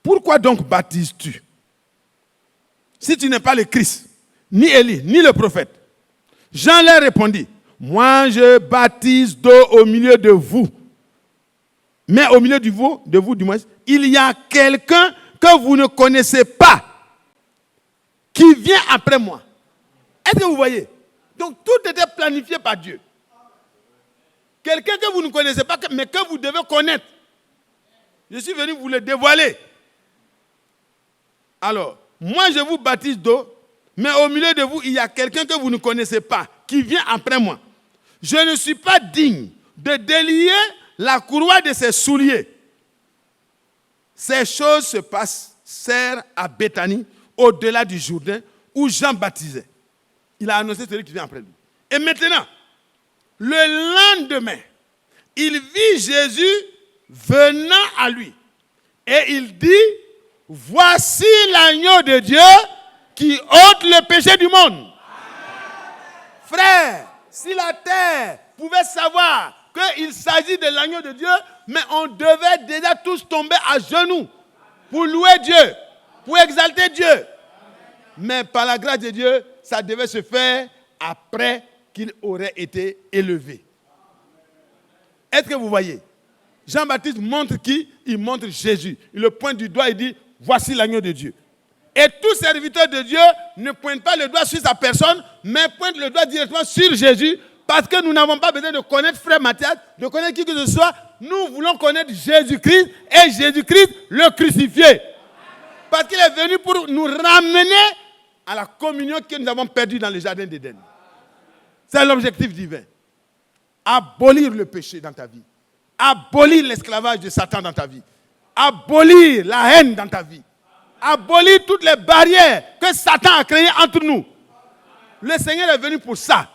Pourquoi donc baptises-tu? Si tu n'es pas le Christ, ni Élie, ni le prophète. Jean leur répondit, moi je baptise d'eau au milieu de vous. Mais au milieu de vous du moins, il y a quelqu'un que vous ne connaissez pas, qui vient après moi. Est-ce que vous voyez? Donc tout était planifié par Dieu. Quelqu'un que vous ne connaissez pas, mais que vous devez connaître. Je suis venu vous le dévoiler. Alors, moi je vous baptise d'eau, mais au milieu de vous, il y a quelqu'un que vous ne connaissez pas, qui vient après moi. Je ne suis pas digne de délier la courroie de ses souliers. Ces choses se passèrent à Béthanie, au-delà du Jourdain, où Jean baptisait. Il a annoncé celui qui vient après lui. Et maintenant, Le lendemain, il vit Jésus venant à lui. Et il dit, voici l'agneau de Dieu qui ôte le péché du monde. Frère, si la terre pouvait savoir qu'il s'agit de l'agneau de Dieu, mais on devait déjà tous tomber à genoux pour louer Dieu, pour exalter Dieu. Mais par la grâce de Dieu, ça devait se faire après qu'il aurait été élevé. Est-ce que vous voyez? Jean-Baptiste montre qui? Il montre Jésus. Il le pointe du doigt et dit, voici l'agneau de Dieu. Et tout serviteur de Dieu ne pointe pas le doigt sur sa personne, mais pointe le doigt directement sur Jésus, parce que nous n'avons pas besoin de connaître Frère Mathias, de connaître qui que ce soit. Nous voulons connaître Jésus-Christ et Jésus-Christ le crucifié. Parce qu'il est venu pour nous ramener à la communion que nous avons perdue dans le jardin d'Éden. C'est l'objectif divin. Abolir le péché dans ta vie. Abolir l'esclavage de Satan dans ta vie. Abolir la haine dans ta vie. Abolir toutes les barrières que Satan a créées entre nous. Le Seigneur est venu pour ça.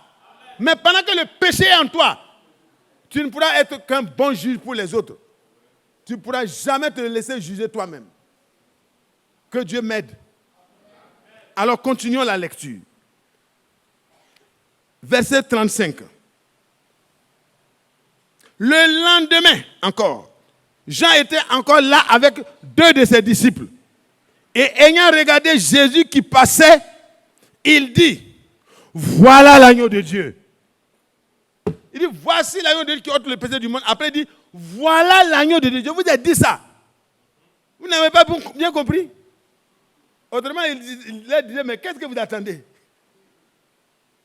Mais pendant que le péché est en toi, tu ne pourras être qu'un bon juge pour les autres. Tu ne pourras jamais te laisser juger toi-même. Que Dieu m'aide. Alors continuons la lecture. Verset 35. Le lendemain encore, Jean était encore là avec 2 de ses disciples. Et ayant regardé Jésus qui passait, il dit, voilà l'agneau de Dieu. Il dit, voici l'agneau de Dieu qui ôte le péché du monde. Après, il dit, voilà l'agneau de Dieu. Je vous ai dit ça. Vous n'avez pas bien compris? Autrement, il leur disait, mais qu'est-ce que vous attendez?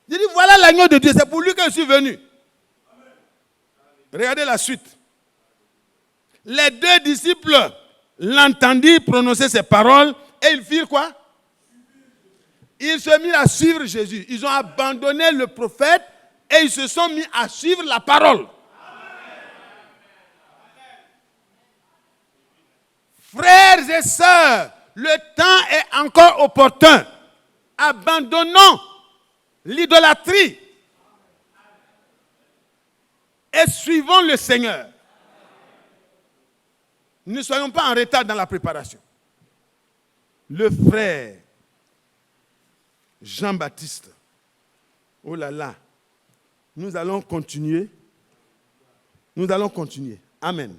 Il dit, voilà l'agneau de Dieu. C'est pour lui que je suis venu. Regardez la suite. Les 2 disciples l'entendirent prononcer ces paroles et ils firent quoi? Ils se mirent à suivre Jésus. Ils ont abandonné le prophète et ils se sont mis à suivre la parole. Frères et sœurs, le temps est encore opportun. Abandonnons l'idolâtrie et suivons le Seigneur. Ne soyons pas en retard dans la préparation. Le frère Jean-Baptiste, oh là là, nous allons continuer. Nous allons continuer. Amen.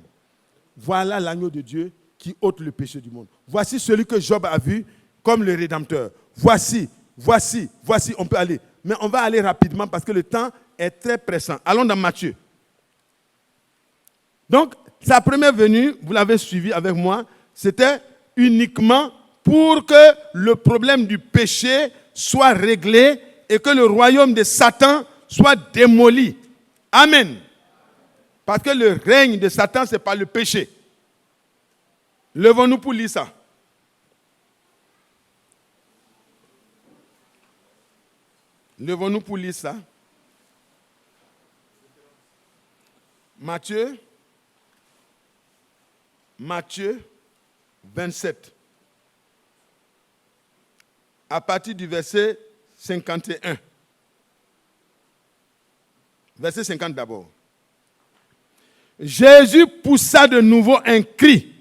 Voilà l'agneau de Dieu qui ôte le péché du monde. Voici celui que Job a vu comme le Rédempteur. Voici, on peut aller. Mais on va aller rapidement parce que le temps est très pressant. Allons dans Matthieu. Donc, sa première venue, vous l'avez suivi avec moi, c'était uniquement pour que le problème du péché soit réglé et que le royaume de Satan soit démoli. Amen. Parce que le règne de Satan, ce n'est pas le péché. Levons-nous pour lire ça. Levons-nous pour lire ça. Matthieu 27. À partir du verset 51. Verset 50 d'abord. Jésus poussa de nouveau un cri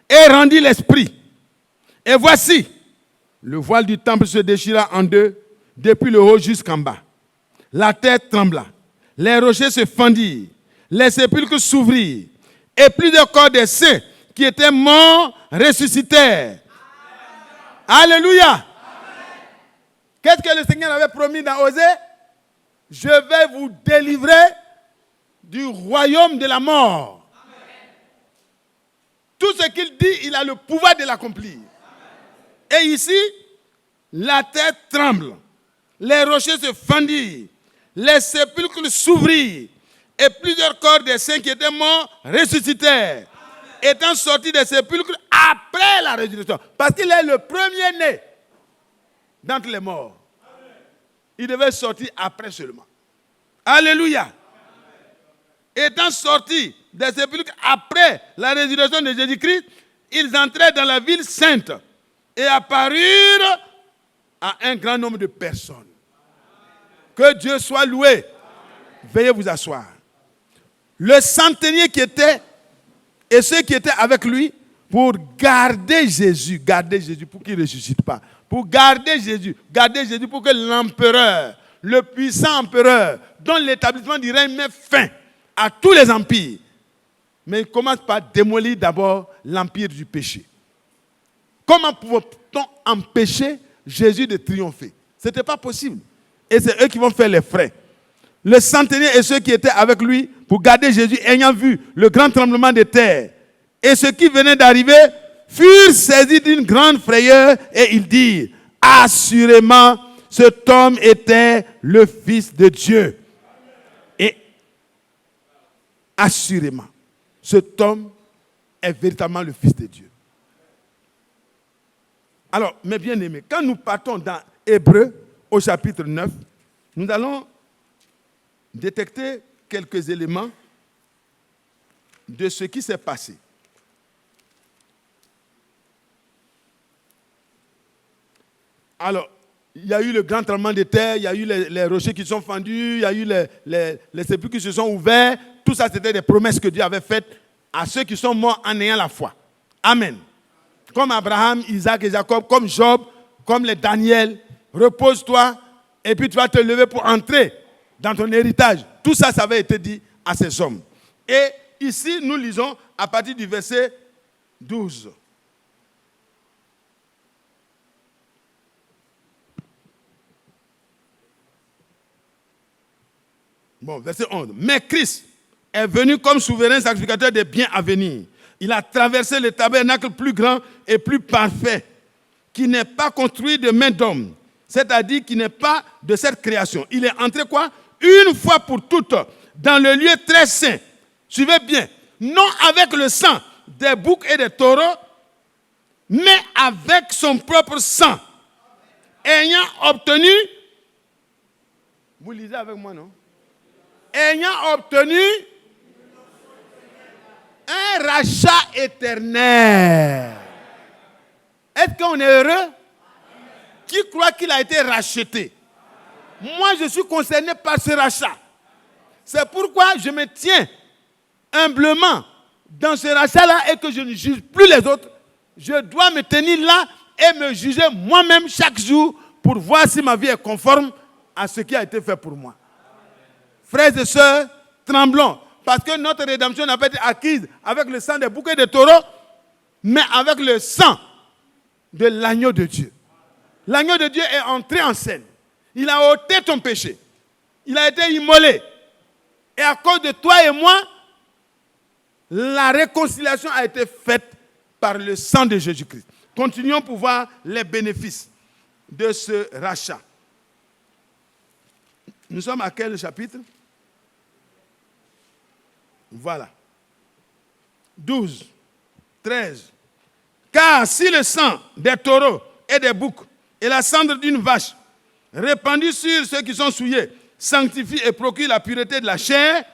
et rendit l'esprit. Et voici, le voile du temple se déchira en 2, depuis le haut jusqu'en bas. La terre trembla, les rochers se fendirent, les sépulcres s'ouvrirent, et plusieurs corps des saints qui étaient morts ressuscitèrent. Alléluia. Amen. Qu'est-ce que le Seigneur avait promis dans Osée? Je vais vous délivrer du royaume de la mort. Amen. Tout ce qu'il dit, il a le pouvoir de l'accomplir. Amen. Et ici, la terre tremble, les rochers se fendirent, les sépulcres s'ouvrirent, et plusieurs corps des saints qui étaient morts ressuscitèrent, étant sortis des sépulcres après la résurrection. Parce qu'il est le premier-né d'entre les morts. Il devait sortir après seulement. Alléluia. Étant sortis des sépulcres après la résurrection de Jésus-Christ, ils entrèrent dans la ville sainte et apparurent à un grand nombre de personnes. Que Dieu soit loué. Veuillez vous asseoir. Le centenier qui était, et ceux qui étaient avec lui, pour garder Jésus pour qu'il ne ressuscite pas, pour garder Jésus pour que l'empereur, le puissant empereur, dont l'établissement du règne met fin à tous les empires, mais il commence par démolir d'abord l'empire du péché. Comment pouvait-on empêcher Jésus de triompher? Ce n'était pas possible. Et c'est eux qui vont faire les frais. Le centenier et ceux qui étaient avec lui pour garder Jésus, ayant vu le grand tremblement de terre et ceux qui venaient d'arriver, furent saisis d'une grande frayeur et ils dirent, assurément, cet homme était le Fils de Dieu. Et assurément, cet homme est véritablement le Fils de Dieu. Alors, mes bien-aimés, quand nous partons dans Hébreux, au chapitre 9, nous allons détecter quelques éléments de ce qui s'est passé. Alors, il y a eu le grand tremblement de terre, il y a eu les rochers qui sont fendus, il y a eu les sépulcres qui se sont ouverts. Tout ça, c'était des promesses que Dieu avait faites à ceux qui sont morts en ayant la foi. Amen. Comme Abraham, Isaac et Jacob, comme Job, comme les Daniel. Repose-toi et puis tu vas te lever pour entrer dans ton héritage. Tout ça, ça avait été dit à ces hommes. Et ici, nous lisons à partir du verset 12. Bon, verset 11. Mais Christ est venu comme souverain sacrificateur des biens à venir. Il a traversé le tabernacle plus grand et plus parfait, qui n'est pas construit de main d'homme, c'est-à-dire qui n'est pas de cette création. Il est entré quoi? Une fois pour toutes dans le lieu très saint. Suivez bien. Non avec le sang des boucs et des taureaux, mais avec son propre sang. Ayant obtenu, vous lisez avec moi, non? Ayant obtenu un rachat éternel. Est-ce qu'on est heureux? Qui croit qu'il a été racheté? Moi, je suis concerné par ce rachat. C'est pourquoi je me tiens humblement dans ce rachat-là et que je ne juge plus les autres. Je dois me tenir là et me juger moi-même chaque jour pour voir si ma vie est conforme à ce qui a été fait pour moi. Frères et sœurs, tremblons, parce que notre rédemption n'a pas été acquise avec le sang des boucs et des taureaux, mais avec le sang de l'agneau de Dieu. L'agneau de Dieu est entré en scène. Il a ôté ton péché. Il a été immolé. Et à cause de toi et moi, la réconciliation a été faite par le sang de Jésus-Christ. Continuons pour voir les bénéfices de ce rachat. Nous sommes à quel chapitre? Voilà. 12, 13. Car si le sang des taureaux et des boucs et la cendre d'une vache répandue sur ceux qui sont souillés sanctifie et procure la pureté de la chair,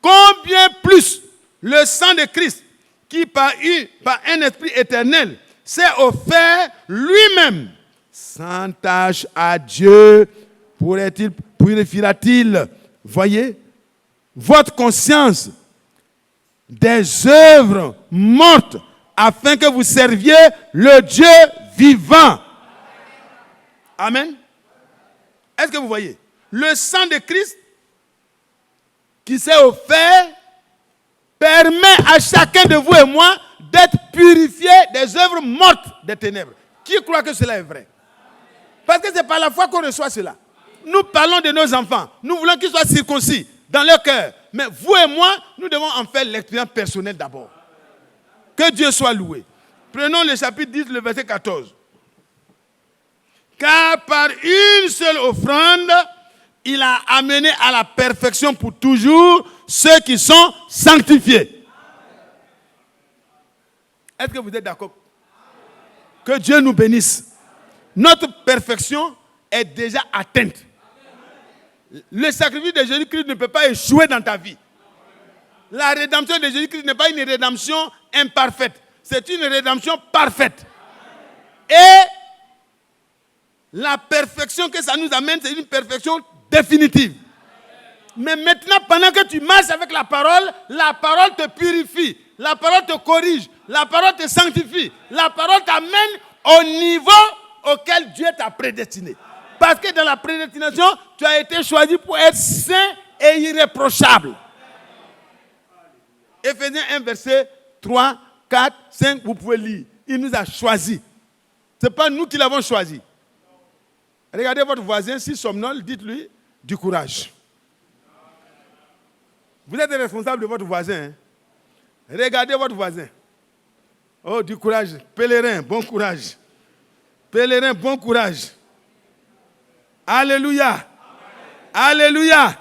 combien plus le sang de Christ qui par un esprit éternel s'est offert lui-même sans tâche à Dieu, purifiera-t-il, voyez, votre conscience des œuvres mortes afin que vous serviez le Dieu vivant. Amen. Est-ce que vous voyez? Le sang de Christ qui s'est offert permet à chacun de vous et moi d'être purifié des œuvres mortes des ténèbres. Qui croit que cela est vrai? Parce que c'est par la foi qu'on reçoit cela. Nous parlons de nos enfants. Nous voulons qu'ils soient circoncis dans leur cœur. Mais vous et moi, nous devons en faire l'expérience personnelle d'abord. Que Dieu soit loué. Prenons le chapitre 10, le verset 14. Car par une seule offrande, il a amené à la perfection pour toujours ceux qui sont sanctifiés. Est-ce que vous êtes d'accord? Que Dieu nous bénisse. Notre perfection est déjà atteinte. Le sacrifice de Jésus-Christ ne peut pas échouer dans ta vie. La rédemption de Jésus-Christ n'est pas une rédemption imparfaite. C'est une rédemption parfaite. Et la perfection que ça nous amène, c'est une perfection définitive. Mais maintenant, pendant que tu marches avec la parole te purifie. La parole te corrige. La parole te sanctifie. La parole t'amène au niveau auquel Dieu t'a prédestiné. Parce que dans la prédestination, tu as été choisi pour être saint et irréprochable. Éphésiens 1, verset 3, 4, 5, vous pouvez lire. Il nous a choisis. Ce n'est pas nous qui l'avons choisi. Regardez votre voisin, s'il somnole, dites-lui du courage. Vous êtes responsable de votre voisin. Hein? Regardez votre voisin. Oh, du courage. Pèlerin, bon courage. Pèlerin, bon courage. Alléluia. Amen. Alléluia. Amen.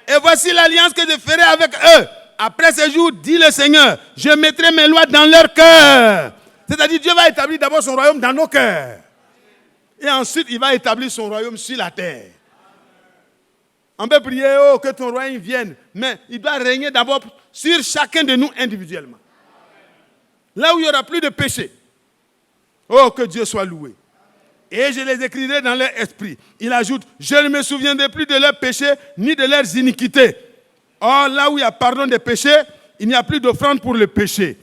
Et voici l'alliance que je ferai avec eux. Après ce jour, dit le Seigneur, je mettrai mes lois dans leur cœur. C'est-à-dire, Dieu va établir d'abord son royaume dans nos cœurs. Et ensuite, il va établir son royaume sur la terre. On peut prier, oh, que ton royaume vienne. Mais il doit régner d'abord sur chacun de nous individuellement. Là où il n'y aura plus de péché. Oh, que Dieu soit loué. Et je les écrirai dans leur esprit. Il ajoute, je ne me souviendrai plus de leurs péchés ni de leurs iniquités. Or, là où il y a pardon des péchés, il n'y a plus d'offrande pour le péché.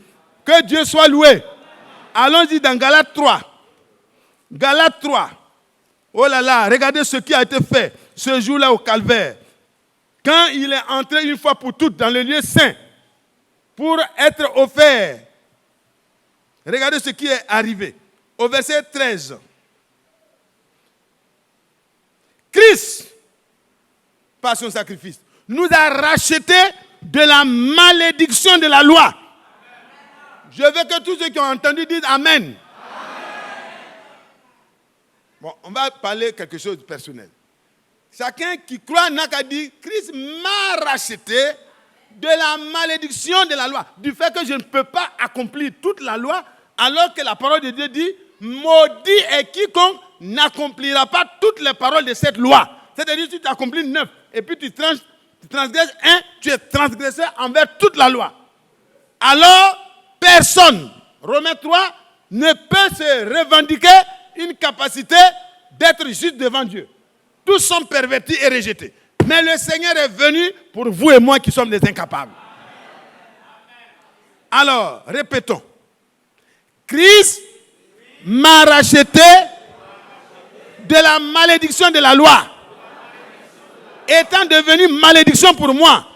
Que Dieu soit loué. Allons-y dans Galates 3. Galates 3. Oh là là, regardez ce qui a été fait ce jour-là au Calvaire. Quand il est entré une fois pour toutes dans le lieu saint pour être offert. Regardez ce qui est arrivé. Au verset 13. Christ, par son sacrifice, nous a rachetés de la malédiction de la loi. Je veux que tous ceux qui ont entendu disent Amen. Amen. Bon, on va parler quelque chose de personnel. Chacun qui croit n'a qu'à dire Christ m'a racheté de la malédiction de la loi. Du fait que je ne peux pas accomplir toute la loi, alors que la parole de Dieu dit maudit est quiconque n'accomplira pas toutes les paroles de cette loi. C'est-à-dire que tu accomplis 9 et puis tu transgresses 1, tu es transgressé envers toute la loi. Alors, personne, Romains 3, ne peut se revendiquer une capacité d'être juste devant Dieu. Tous sont pervertis et rejetés. Mais le Seigneur est venu pour vous et moi qui sommes des incapables. Alors, répétons. Christ m'a racheté de la malédiction de la loi, étant devenu malédiction pour moi.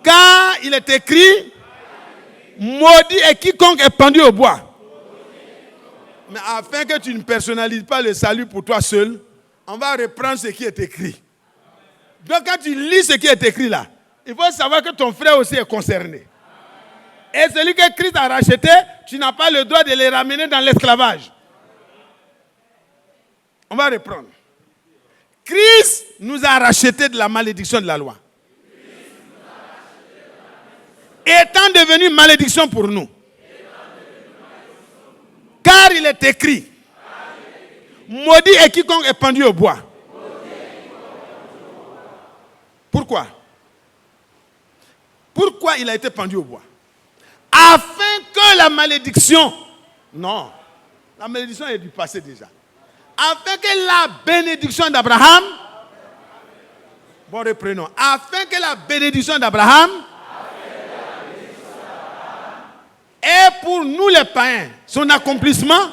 Car il est écrit, maudit est quiconque est pendu au bois. Mais afin que tu ne personnalises pas le salut pour toi seul, on va reprendre ce qui est écrit. Donc quand tu lis ce qui est écrit là, il faut savoir que ton frère aussi est concerné. Et celui que Christ a racheté, tu n'as pas le droit de les ramener dans l'esclavage. On va reprendre. Christ nous a racheté de la malédiction de la loi. Étant devenu malédiction pour nous. Car il est écrit, maudit est quiconque est pendu au bois. Pourquoi? Pourquoi il a été pendu au bois? Afin que la malédiction, non, la malédiction est du passé déjà. Afin que la bénédiction d'Abraham, bon reprenons, afin que la bénédiction d'Abraham est pour nous les païens, son accomplissement